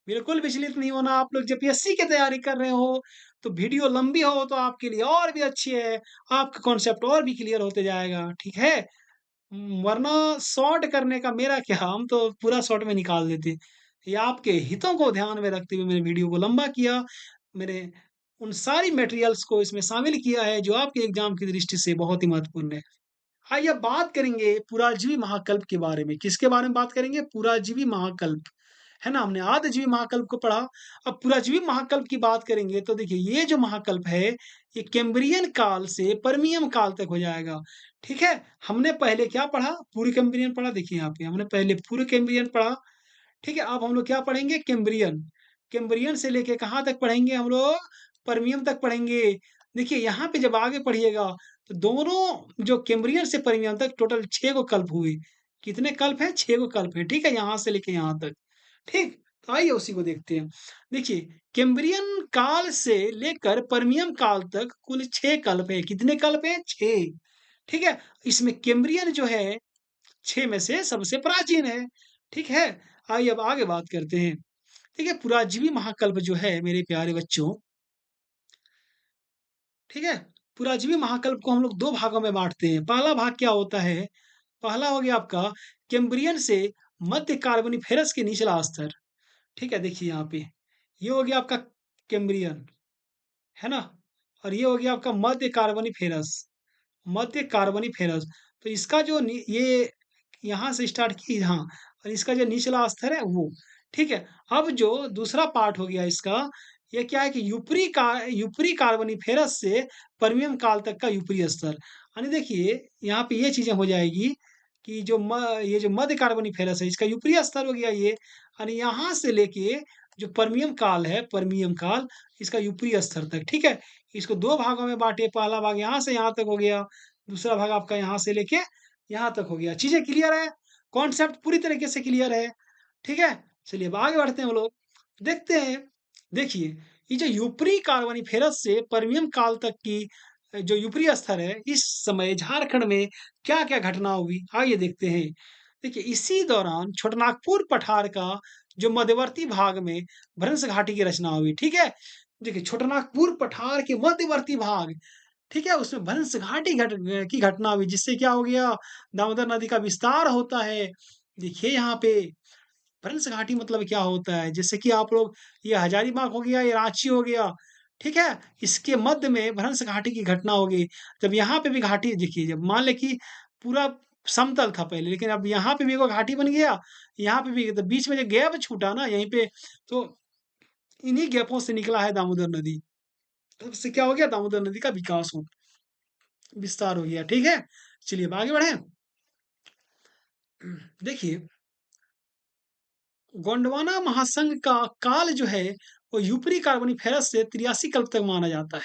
बिल्कुल विचलित नहीं होना, आप लोग जब पीएससी की तैयारी कर रहे हो, तो वीडियो लंबी हो तो आपके लिए और भी अच्छी है, आपका कॉन्सेप्ट और भी क्लियर होते जाएगा, ठीक है? वरना शॉर्ट करने का मेरा क्या, हम तो पूरा शॉर्ट में निकाल देते। ये आपके हितों को ध्यान में रखते हुए मैंने वीडियो को लंबा किया। मैंने उन सारी मटेरियल्स को इसमें शामिल किया है जो आपके एग्जाम की दृष्टि से बहुत ही महत्वपूर्ण है। आइए अब बात करेंगे पुराजीवी महाकल्प के बारे में। किसके बारे में बात करेंगे? पुराजीवी महाकल्प, है ना? हमने आदिजीवी महाकल्प को पढ़ा। अब पुराजीवी महाकल्प की बात करेंगे तो देखिए ये जो महाकल्प है, ये कैम्ब्रियन काल से परमियम काल तक हो जाएगा। ठीक है? हमने पहले क्या पढ़ा? पूर्व कैम्ब्रियन पढ़ा। देखिए यहाँ पे हमने पहले पूर्व कैम्ब्रियन पढ़ा। ठीक है? अब हम लोग क्या पढ़ेंगे? कैम्ब्रियन। कैम्ब्रियन से लेके कहाँ तक पढ़ेंगे हम लोग? परमियम तक पढ़ेंगे। देखिए यहाँ पे जब आगे पढ़िएगा तो दोनों जो कैम्ब्रियन से परमियम तक टोटल 6 गो कल्प हुए। कितने कल्प हैं? 6 गो कल्प हैं। ठीक है? यहाँ से लेके यहाँ तक। ठीक? तो आइए उसी को देखते हैं। देखिए कैम्ब्रियन काल से लेकर परमियम काल तक कुल 6 कल्प हैं। कितने कल्प हैं? 6। ठीक है? इसमें कैम्ब्रियन जो है 6 में से सबसे प्राचीन है। ठीक है? आइए अब आगे बात करते हैं। ठीक है? पुराजीवी महाकल्प जो है मेरे प्यारे बच्चों, ठीक है? पुराजीवी महाकल्प को हम लोग 2 भागों में बाँटते हैं। पहला भाग क्या होता है? पहला हो गया आपका कैम्ब्रियन से मध्य कार्बोनिफेरस के निचला स्तर। ठीक है? देखिए यहाँ पे, ये हो गया आपका कैम्ब्रियन, है ना? और ये हो गया आपका मध्य कार्बोनिफेरस। मध्य कार्बोनिफेरस। तो इसका जो ये यहाँ से स्टार्ट की, हाँ, और इसका जो निचला स्तर है वो। ठीक है? अब जो दूसरा पार्ट हो गया इसका, ये क्या है कि यूपरी कार्बोनिफेरस से परमियम काल तक का यूपरी स्तर। यानी देखिए यहाँ पे ये चीजें हो जाएगी कि ये जो मध्य कार्बोनिफेरस है इसका यूपरी स्तर हो गया ये। यानी यहाँ से लेके जो परमियम काल है, परमियम काल, इसका यूपरी स्तर तक। ठीक है? इसको 2 भागों में बाँटे। पहला भाग यहाँ से यहाँ तक हो गया, दूसरा भाग आपका यहाँ से लेके यहाँ तक हो गया। चीज़ें क्लियर है? कॉन्सेप्ट पूरी तरीके से क्लियर है। ठीक है? चलिए अब आगे बढ़ते हैं हम लोग। देखते हैं, देखिए ये जो यूपरी कार्बोनिफेरस से परमियम काल तक की जो यूपरी स्तर है, इस समय झारखंड में क्या-क्या घटना हुई? आइए देखते हैं। देखिए इसी दौरान छोटानागपुर पठार का जो मध्यवर्ती भाग में भ्रंश घाटी की रचना हुई। ठीक है? देखिए छोटानागपुर पठार के मध्यवर्ती भाग, ठीक है? उसमें भ्रंश घाटी की घटना हुई जिससे क्या हो गया? दामोदर नदी का विस्तार होता है। देखिए यहाँ पे भ्रंश घाटी मतलब क्या होता है? जैसे कि आप लोग, ये हजारीबाग हो गया, ये रांची हो गया, ठीक है? इसके मध्य में भ्रंश घाटी की घटना हो गई। जब यहाँ पे भी घाटी देखिए, जब मान लें कि पूरा समतल था पहले, लेकिन अब यहाँ पे भी एगो घाटी बन गया, यहाँ पे भी, तो बीच में जो गैप छूटा ना यहीं पे, तो इन्हीं गैपों से निकला है दामोदर नदी। तो उससे क्या हो गया? दामोदर नदी का विस्तार हो गया। ठीक है? चलिए अब आगे बढ़ें। देखिए गोंडवाना महासंघ का काल जो है वो यूपरी कार्बोनिफेरस से 83 कल्प तक माना जाता है।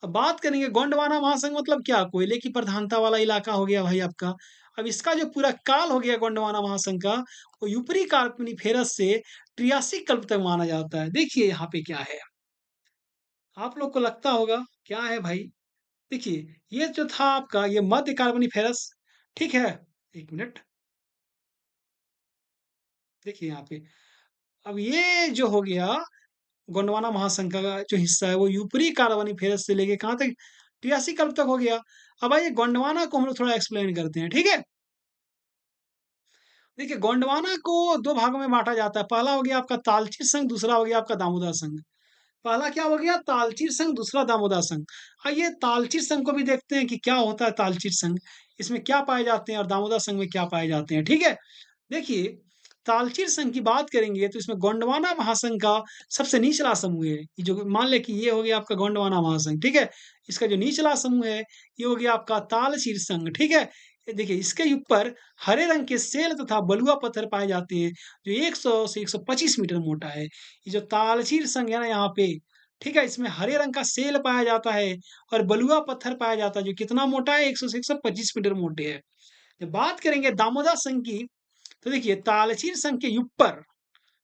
अब बात करेंगे गोंडवाना महासंघ मतलब क्या? कोयले की प्रधानता वाला इलाका हो गया भाई आपका। अब इसका जो पूरा काल हो गया गोंडवाना महासंघ का, वो यूपरी कार्बोनिफेरस से 83 कल्प तक माना जाता है। देखिए यहाँ पे क्या है, आप लोग को लगता होगा क्या है भाई? देखिए ये जो था आपका ये मध्य कार्बोनिफेरस, ठीक है? एक मिनट, देखिए यहाँ पे, अब ये जो हो गया गोंडवाना महासंघ का जो हिस्सा है वो यूपरी कार्बोनिफेरस से लेके कहाँ तक? 83 कल्प तक हो गया। अब आइए गोंडवाना को हम लोग थोड़ा एक्सप्लेन करते हैं। ठीक है? देखिए गोंडवाना को 2 भागों में बाँटा जाता है। पहला हो गया आपका तालचीर संघ, दूसरा हो गया आपका दामोदर संघ। पहला क्या हो गया? तालचीर संघ, दूसरा दामोदर संघ। आइए तालचीर संघ को भी देखते हैं कि क्या होता है तालचीर संघ, इसमें क्या पाए जाते हैं और दामोदर संघ में क्या पाए जाते हैं। ठीक है? देखिए तालचीर संघ की बात करेंगे तो इसमें गोंडवाना महासंघ का सबसे निचला समूह है। ये जो मान लें कि ये हो गया आपका गोंडवाना महासंघ, ठीक है? इसका जो निचला समूह है ये हो गया आपका तालचीर संघ, ठीक है? ये देखिए इसके ऊपर हरे रंग के सेल तथा बलुआ पत्थर पाए जाते हैं जो 100 से 125 मीटर मोटा है। ये जो तालचीर संघ है ना यहाँ पे, ठीक है? इसमें हरे रंग का सेल पाया जाता है और बलुआ पत्थर पाया जाता है जो कितना मोटा है? 100 से 125 मीटर मोटे है। जब बात करेंगे दामोदर संघ की, तो देखिए तालचीर संघ के ऊपर,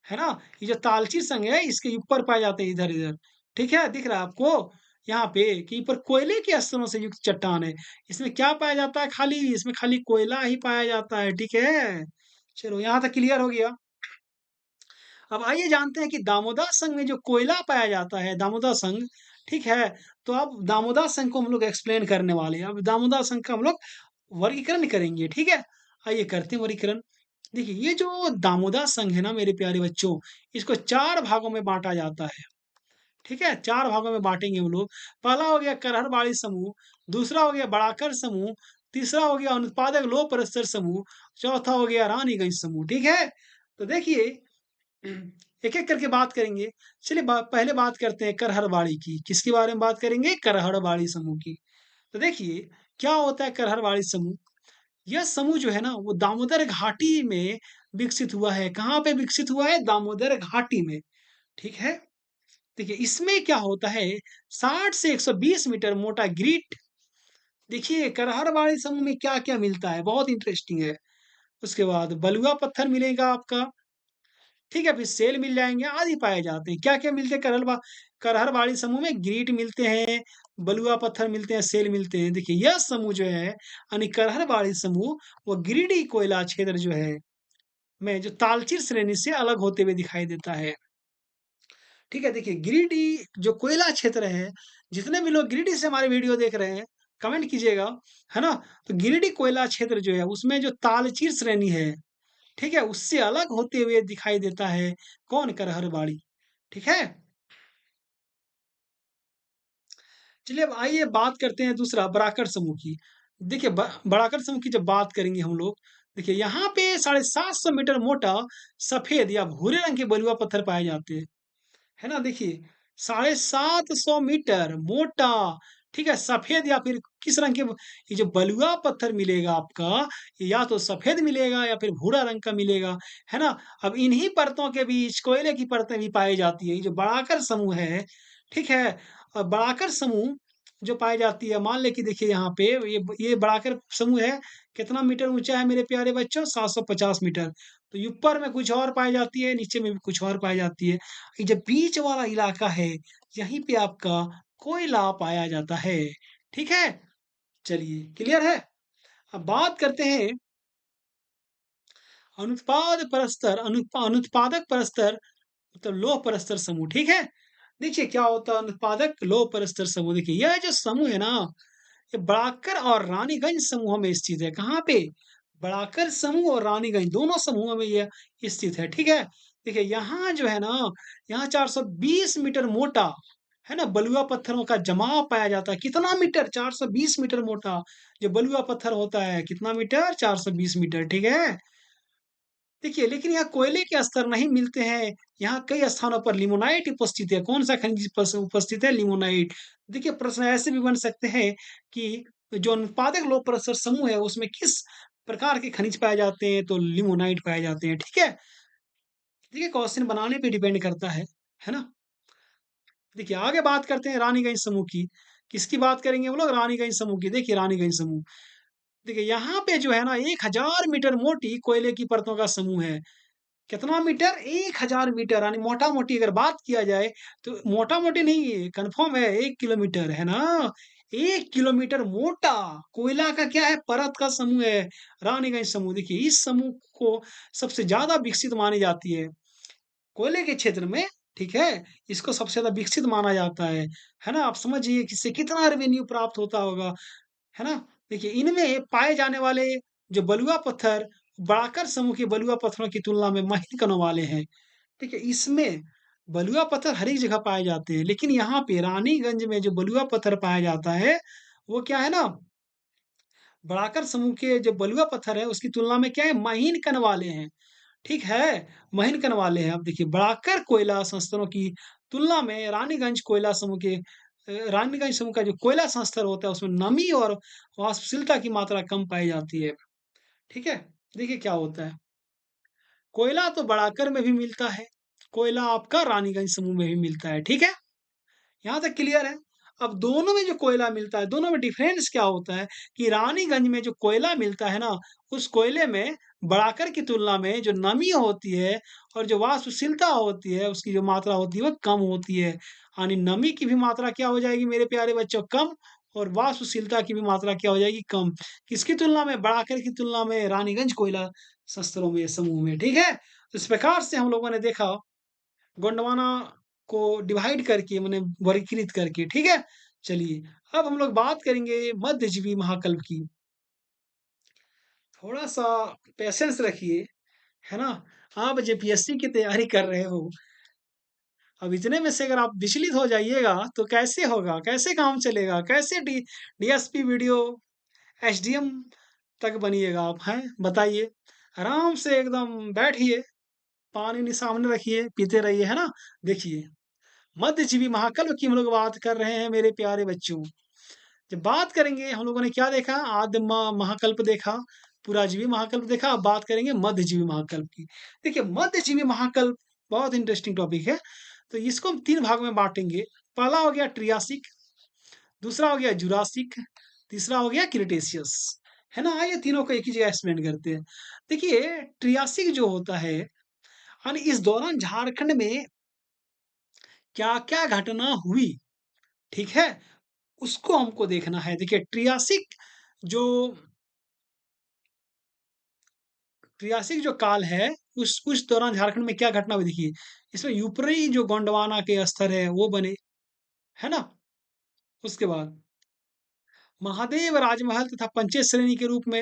है ना? ये जो तालचीर संघ है इसके ऊपर पाए जाते हैं इधर-इधर। ठीक है? दिख रहा है आपको? यहाँ पे कि ऊपर कोयले के स्तरों से युक्त चट्टान है। इसमें क्या पाया जाता है खाली? इसमें खाली कोयला ही पाया जाता है। ठीक है? चलो यहाँ तक क्लियर हो गया। अब आइए जानते हैं कि दामोदर संघ में जो कोयला पाया जाता है, दामोदर संघ, ठीक है? तो अब दामोदर संघ को हम लोग एक्सप्लेन करने वाले हैं। अब दामोदर संघ का हम लोग वर्गीकरण करेंगे, ठीक है? आइए करते हैं वर्गीकरण। देखिए, ये जो दामोदर संघ है ना मेरे प्यारे बच्चों, इसको 4 भागों में बाँटा जाता है, ठीक है? 4 भागों में बाँटेंगे हम लोग। पहला हो गया करहरबाड़ी समूह, दूसरा हो गया बड़ाकर समूह, तीसरा हो गया अनुत्पादक लोह परस्तर समूह, चौथा हो गया रानीगंज समूह, ठीक है? तो देखिए एक-एक करके बात करेंगे। चलिए पहले बात करते हैं करहरबाड़ी की। किसके बारे में बात करेंगे? करहरबाड़ी समूह की। तो देखिए, क्या होता है करहरबाड़ी समूह? यह समूह जो है ना, वो दामोदर घाटी में विकसित हुआ है। कहाँ पे विकसित हुआ है? दामोदर घाटी में, ठीक है? देखिए, इसमें क्या होता है 60 से 120 मीटर मोटा ग्रिट। देखिए, करहरबाड़ी समूह में क्या-क्या मिलता है, बहुत इंटरेस्टिंग है। उसके बाद बलुआ पत्थर मिलेगा आपका, ठीक है? फिर सेल मिल जाएँगे, आदि पाए जाते हैं। क्या-क्या मिलते हैं करहरबाड़ी समूह में? ग्रीट मिलते हैं, बलुआ पत्थर मिलते हैं, सेल मिलते हैं। देखिए, यह समूह जो है यानी करहरबाड़ी समूह, वो गिरिडीह कोयला क्षेत्र जो है में जो तालचीर श्रेणी से अलग होते हुए दिखाई देता है। ठीक है? देखिए, गिरिडीह जो कोयला क्षेत्र है, जितने भी लोग गिरिडीह से हमारे वीडियो देख रहे हैं, कमेंट कीजिएगा, है ना? तो गिरिडीह कोयला क्षेत्र जो है, उसमें जो तालचीर श्रेणी है, ठीक है? उससे अलग होते हुए दिखाई देता है, कौन? करहरबाड़ी, ठीक है? चलिए अब आइए बात करते हैं दूसरा बराकर समूह की। देखिए बराकर समूह की जब बात करेंगे हम लोग, देखिए यहाँ पे 750 मीटर मोटा सफ़ेद या भूरे रंग के बलुआ पत्थर पाए जाते हैं। है ना? देखिए 750 मीटर मोटा, ठीक है? सफ़ेद या फिर किस रंग के ये जो बलुआ पत्थर मिलेगा आपका, या तो सफ़ेद मिलेगा या फिर भूरा रंग का मिलेगा, है ना? अब इन्हीं परतों के बीच कोयले की परतें भी पाई जाती है। ये जो बड़ाकर समूह है, ठीक है? बड़ाकर समूह जो पाई जाती है, मान लें कि देखिए यहाँ पे ये बड़ाकर समूह है, कितना मीटर ऊँचा है मेरे प्यारे बच्चों? 750 मीटर। तो ऊपर में कुछ और पाई जाती है, नीचे में भी कुछ और पाई जाती है। ये जो बीच वाला इलाका है, यहीं पे आपका कोयला पाया जाता है। ठीक है? चलिए, क्लियर है? अब बात करते हैं अनुत्पादक परस्तर मतलब लौह परस्तर समूह, ठीक है? देखिए क्या होता है अनुत्पादक लौह परस्तर समूह, देखिए यह जो समूह है ना, ये बड़ाकर और रानीगंज समूहों में स्थित है। कहाँ पे? बड़ाकर समूह और रानीगंज दोनों समूहों में यह स्थित है, ठीक है? देखिए यहाँ जो है ना, यहाँ 420 मीटर मोटा, है ना, बलुआ पत्थरों का जमाव पाया जाता है। कितना मीटर? 420 मीटर मोटा जो बलुआ पत्थर होता है। कितना मीटर? 420 मीटर, ठीक है? देखिए, लेकिन यहाँ कोयले के स्तर नहीं मिलते हैं। यहाँ कई स्थानों पर लिमोनाइट उपस्थित है। कौन-सा खनिज उपस्थित है? लिमोनाइट। देखिए, प्रश्न ऐसे भी बन सकते हैं कि जो अनुत्पादक लौह परस्तर समूह है, उसमें किस प्रकार के खनिज पाए जाते हैं? तो लिमोनाइट पाए जाते हैं, ठीक है? देखिए, क्वेश्चन बनाने पे डिपेंड करता है ना? देखिए, आगे बात करते हैं रानीगंज समूह की। किसकी बात करेंगे हम लोग? रानीगंज समूह की। देखिए, रानीगंज समूह। देखिए, यहाँ पे जो है ना 1000 मीटर मोटी कोयले की परतों का समूह है। कितना मीटर? 1000 मीटर यानी मोटा-मोटी अगर बात किया जाए, तो मोटा-मोटी नहीं है, कन्फर्म है 1 किलोमीटर, है ना? 1 किलोमीटर मोटा कोयला का क्या है? परत का समूह है, रानीगंज समूह। देखिए, इस समूह को सबसे ज़्यादा विकसित मानी जाती है, कोयले के क्षेत्र में, ठीक है? इसको सबसे ज़्यादा विकसित माना जाता है ना? आप समझिए कि इससे कितना रेवेन्यू प्राप्त होता होगा, है ना? देखिए, इनमें पाए जाने वाले जो बलुआ पत्थर, बड़ाकर समूह के बलुआ पत्थरों की तुलना में महीन कणों वाले हैं। ठीक है? इसमें बलुआ पत्थर हर एक जगह पाए जाते हैं, लेकिन यहाँ पे रानीगंज में जो बलुआ पत्थर पाया जाता है, वो क्या है ना, बड़ाकर समूह के जो बलुआ पत्थर है, उसकी तुलना में क्या है, महीन कण वाले हैं। ठीक है? महीन कण वाले हैं। अब देखिए, बड़ाकर कोयला संस्थानों की तुलना में रानीगंज समूह का जो कोयला संस्तर होता है, उसमें नमी और वाष्पशीलता की मात्रा कम पाई जाती है। ठीक है? देखिए क्या होता है, कोयला तो बड़ाकर में भी मिलता है, कोयला आपका रानीगंज समूह में भी मिलता है। ठीक है? यहाँ तक क्लियर है? अब दोनों में जो कोयला मिलता है, दोनों में डिफरेंस क्या होता है कि रानीगंज में जो कोयला मिलता है ना, उस कोयले में बड़ाकर की तुलना में जो नमी होती है और जो वाष्पशीलता होती है, उसकी जो मात्रा होती है, वो कम होती है। यानी नमी की भी मात्रा क्या हो जाएगी मेरे प्यारे बच्चों? कम, और वाष्पशीलता की भी मात्रा क्या हो जाएगी? कम। किसकी तुलना में? बड़ाकर की तुलना में रानीगंज कोयला शस्त्रों में, समूह में। ठीक है? तो इस प्रकार से हम लोगों ने देखा गोंडवाना को डिवाइड करके माने वर्गीकृत करके, ठीक है? चलिए, अब हम लोग बात करेंगे मध्यजीवी महाकल्प की। थोड़ा सा पेशेंस रखिए, है ना? आप जेपीएससी की तैयारी कर रहे हो, अब इतने में से अगर आप विचलित हो जाइएगा, तो कैसे होगा? कैसे काम चलेगा? कैसे डीएसपी वीडियो एसडीएम तक बनिएगा आप, हैं? बताइए। आराम से एकदम बैठिए, पानी सामने रखिए, पीते रहिए, है ना? देखिए, मध्यजीवी महाकल्प की हम लोग बात कर रहे हैं मेरे प्यारे बच्चों। जब बात करेंगे हम लोगों ने क्या देखा? आद्य महाकल्प देखा, पुराजीवी महाकल्प देखा, अब बात करेंगे मध्यजीवी महाकल्प की। देखिए, मध्यजीवी महाकल्प बहुत इंटरेस्टिंग टॉपिक है। तो इसको हम 3 भाग में बाँटेंगे। पहला हो गया ट्रियासिक, दूसरा हो गया जुरासिक, तीसरा हो गया क्रिटेशियस। है ना? आइए तीनों को एक ही जगह एक्सप्लेन करते हैं। देखिए, ट्रियासिक जो होता है यानी इस दौरान झारखंड में क्या-क्या घटना हुई, ठीक है? उसको हमको देखना है। देखिए, जो त्रियासिक जो काल है, उस दौरान झारखंड में क्या घटना हुई देखिए, इसमें यूपरी जो गोंडवाना के स्तर है वो बने, है ना? उसके बाद महादेव राजमहल तथा पंचेत श्रेणी के रूप में,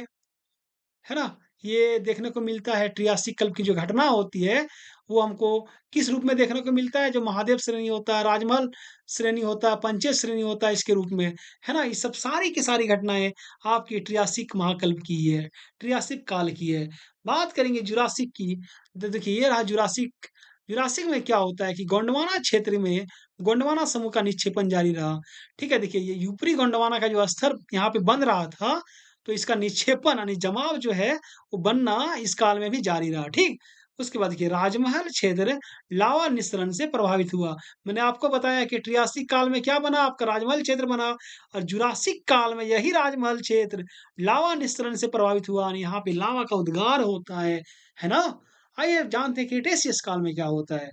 है ना? ये देखने को मिलता है त्रियासिक कल्प की जो घटना होती है, वो हमको किस रूप में देखने को मिलता है? जो महादेव श्रेणी होता है, राजमहल श्रेणी होता है, पंचेत श्रेणी होता है इसके रूप में, है ना? ये सब सारी की सारी घटनाएँ आपकी त्रियासिक महाकल्प की ही है, त्रियासिक काल की है। बात करेंगे जुरासिक की, तो देखिए ये रहा जुरासिक। जुरासिक में क्या होता है कि गोंडवाना क्षेत्र में गोंडवाना समूह का निक्षेपण जारी रहा। ठीक है? देखिए ये ऊपरी गोंडवाना का जो स्तर यहाँ पे बन रहा था, तो इसका निक्षेपण यानी जमाव जो है वो बनना इस काल में भी जारी रहा, ठीक? उसके बाद देखिए राजमहल क्षेत्र लावा निस्सरण से प्रभावित हुआ। मैंने आपको बताया कि त्रियासिक काल में क्या बना? आपका राजमहल क्षेत्र बना और जुरासिक काल में यही राजमहल क्षेत्र लावा निस्सरण से प्रभावित हुआ यानी यहाँ पे लावा का उद्गार होता है ना? आइए जानते हैं क्रिटेशियस काल में क्या होता है।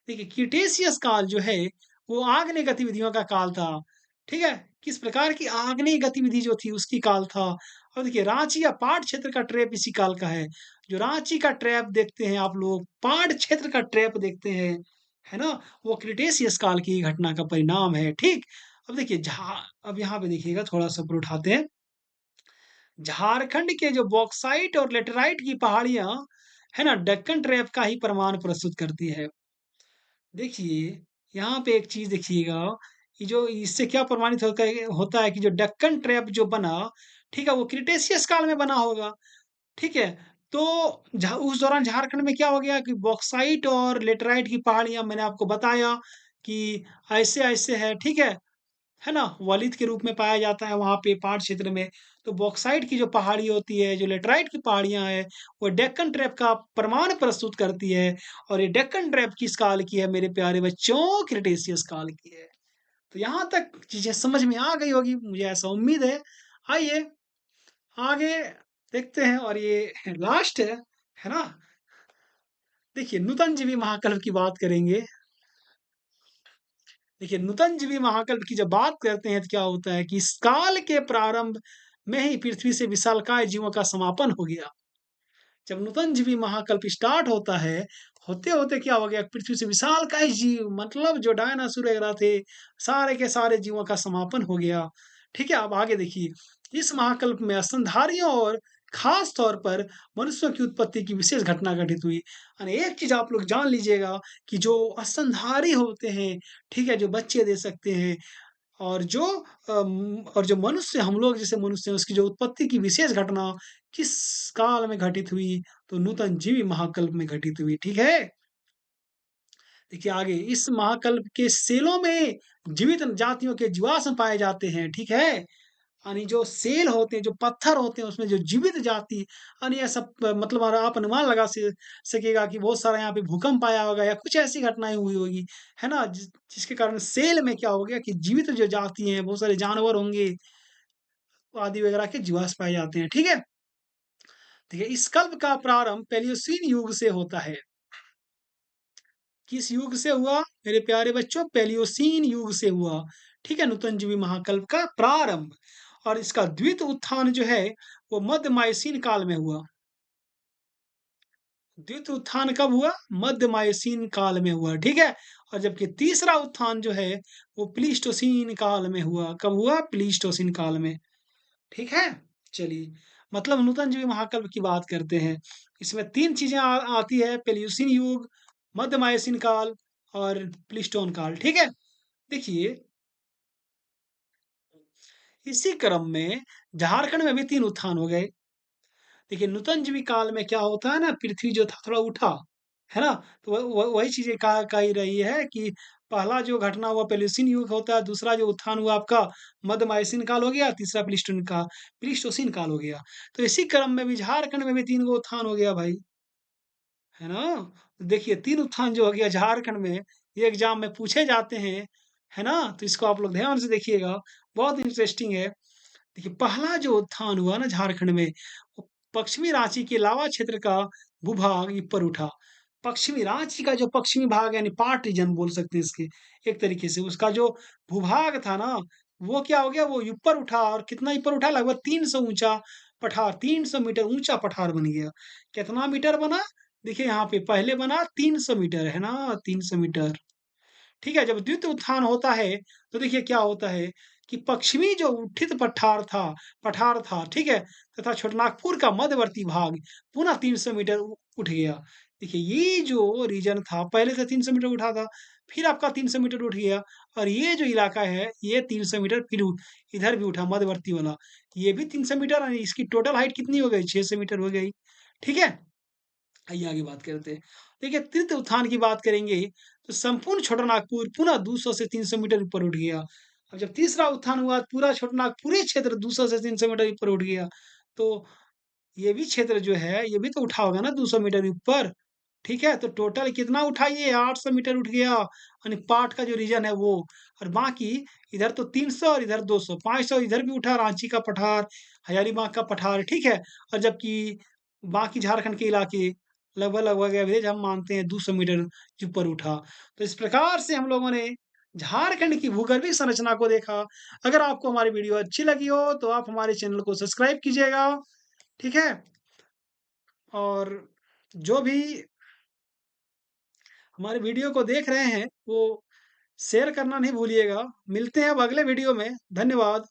देखिए क्रिटेशियस काल जो है वो आग्नेय गतिविधियों का काल था। ठीक है? किस प्रकार की आग्नेय गतिविधि जो थी उसकी काल था। और देखिए रांची या पाट क्षेत्र का ट्रैप इसी काल का है। जो रांची का ट्रैप देखते हैं आप लोग, पाट क्षेत्र का ट्रैप देखते हैं, है ना? वो क्रिटेशियस काल की घटना का परिणाम है, ठीक? अब देखिए अब यहाँ पे देखिएगा थोड़ा-सा ऊपर उठाते हैं। झारखंड के जो बॉक्साइट और लेटेराइट की पहाड़ियाँ, है ना? डेक्कन ट्रैप का ही प्रमाण प्रस्तुत करती है। देखिए, यहाँ पे एक चीज़ देखिएगा, कि जो इससे क्या प्रमाणित होता है कि जो डेक्कन ट्रैप जो बना, ठीक है? वो क्रिटेशियस काल में बना होगा, ठीक है? तो उस दौरान झारखंड में क्या हो गया कि बॉक्साइट और लेटेराइट की पहाड़ियाँ मैंने आपको बताया कि ऐसे-ऐसे है, ठीक है ना? वलित के रूप में पाया जाता है वहाँ पे पहाड़ क्षेत्र में। तो बॉक्साइट की जो पहाड़ी होती है, जो लेटराइट की पहाड़ियाँ हैं, वो डेक्कन ट्रैप का प्रमाण प्रस्तुत करती है और ये डेक्कन ट्रैप किस काल की है मेरे प्यारे बच्चों? क्रिटेशियस काल की है। तो यहाँ तक चीज़ें समझ में आ गई होगी, मुझे ऐसा उम्मीद है। आइए आगे देखते हैं और ये लास्ट है ना? देखिए नूतनजीवी महाकल्प की बात करेंगे। देखिए नूतनजीवी महाकल्प की जब बात करते हैं तो क्या होता है कि इस काल के प्रारंभ में ही पृथ्वी से विशालकाय जीवों का समापन हो गया। जब नूतनजीवी महाकल्प स्टार्ट होता है, होते-होते क्या हो गया पृथ्वी से विशालकाय जीव मतलब जो डायनासोर वगैरह थे, सारे के सारे जीवों का समापन हो गया। ठीक है? अब आगे देखिए, इस महाकल्प में स्तनधारियों और खास तौर पर मनुष्यों की उत्पत्ति की विशेष घटना घटित हुई। यानी एक चीज़ आप लोग जान लीजिएगा कि जो स्तनधारी होते हैं, ठीक है? जो बच्चे दे सकते हैं और और जो मनुष्य हम लोग जैसे मनुष्य हैं उसकी जो उत्पत्ति की विशेष घटना किस काल में घटित हुई? तो नूतन जीवी महाकल्प में घटित हुई, ठीक है? देखिए आगे इस महाकल्प के सेलों में जीवित जातियों के जीवाश्म पाए जाते हैं, ठीक है? यानी जो सेल होते हैं, जो पत्थर होते हैं उसमें जो जीवित जाति यानी ऐसा मतलब और आप अनुमान लगा सकेगा कि बहुत सारा यहाँ पे भूकंप आया होगा या कुछ ऐसी घटनाएँ हुई होगी, है ना? जिसके कारण सेल में क्या हो गया कि जीवित जो जाति हैं, बहुत सारे जानवर होंगे, आदि वगैरह के जीवाश्म पाए जाते हैं, ठीक है? देखिए इस कल्प का प्रारंभ पैलियोसीन युग से होता है। किस युग से हुआ मेरे प्यारे बच्चों? पैलियोसीन युग से हुआ। ठीक है? नूतनजीवी महाकल्प का प्रारंभ और इसका द्वित उत्थान जो है वो मध्य मायोसीन काल में हुआ। द्वित उत्थान कब हुआ? मध्य मायोसीन काल में हुआ, ठीक है? और जबकि तीसरा उत्थान जो है वो प्लीस्टोसीन काल में हुआ। कब हुआ? प्लीस्टोसीन काल में, ठीक है? चलिए, मतलब नूतनजीवी महाकल्प की बात करते हैं। इसमें 3 चीज़ें आती है, प्लेयूसिन युग, मध्य मायोसीन काल और प्लीस्टोन काल, ठीक है? देखिए, इसी क्रम में झारखंड में भी 3 उत्थान हो गए। देखिए, नूतनजीवी काल में क्या होता है ना, पृथ्वी जो था थोड़ा उठा, है ना? तो वही चीज़ें कही रही है कि पहला जो घटना हुआ प्लेयोसिन युग होता है, दूसरा जो उत्थान हुआ आपका मध्य मायोसीन काल हो गया, तीसरा प्लीस्टोसीन काल हो गया। तो इसी क्रम में भी झारखंड में भी 3 गो उत्थान हो गया भाई, है ना? देखिए 3 उत्थान जो हो गया झारखंड में, ये एग्ज़ाम में पूछे जाते हैं, है ना? तो इसको आप लोग ध्यान से देखिएगा, बहुत इंटरेस्टिंग है। देखिए, पहला जो उत्थान हुआ ना झारखंड में, वो पश्चिमी रांची के लावा क्षेत्र का भूभाग ऊपर उठा। पश्चिमी रांची का जो पश्चिमी भाग यानी पार्ट रीजन बोल सकते हैं इसके एक तरीके से, उसका जो भूभाग था ना, वो क्या हो गया, वो ऊपर उठा और कितना ऊपर उठा, लगभग 300 ऊँचा पठार, 300 मीटर ऊँचा पठार बन गया। कितना मीटर बना? देखिए यहाँ पे पहले बना 300 मीटर, है ना? 300 मीटर। ठीक है, जब द्वितीय उत्थान होता है, तो देखिए क्या होता है कि पश्चिमी जो उत्थित पठार था, ठीक है? तथा छोटनागपुर का मध्यवर्ती भाग पुनः 300 मीटर उठ गया। देखिए, ये जो रीजन था, पहले से 300 मीटर उठा था, फिर आपका 300 मीटर उठ गया और ये जो इलाका है, ये 300 मीटर फिर इधर भी उठा मध्यवर्ती वाला। ये भी 300 मीटर और इसकी टोटल हाइट कितनी हो गई? 600 मीटर हो गई। ठीक है? आइए आगे बात करते हैं। देखिए तृतीय उत्थान की बात करेंगे तो संपूर्ण छोटानागपुर पुनः 200 से 300 मीटर ऊपर उठ गया। अब जब तीसरा उत्थान हुआ पूरा छोटानागपुर क्षेत्र 200 से 300 मीटर ऊपर उठ गया। तो ये भी क्षेत्र जो है ये भी तो उठा होगा ना 200 मीटर ऊपर। ठीक है? तो टोटल कितना उठा ये 800 मीटर उठ गया यानी पाट का जो रीजन है वो। और बाकी इधर तो 300 और इधर 200, 500 इधर भी उठा रांची का पठार, हजारीबाग का पठार, ठीक है? और जबकि बाकी झारखंड के इलाके लगभग-लगभग एवरेज हम मानते हैं 200 मीटर ऊपर उठा। तो इस प्रकार से हम लोगों ने झारखंड की भूगर्भीय संरचना को देखा। अगर आपको हमारी वीडियो अच्छी लगी हो तो आप हमारे चैनल को सब्सक्राइब कीजिएगा, ठीक है? और जो भी हमारे वीडियो को देख रहे हैं वो शेयर करना नहीं भूलिएगा। मिलते हैं अब अगले वीडियो में। धन्यवाद।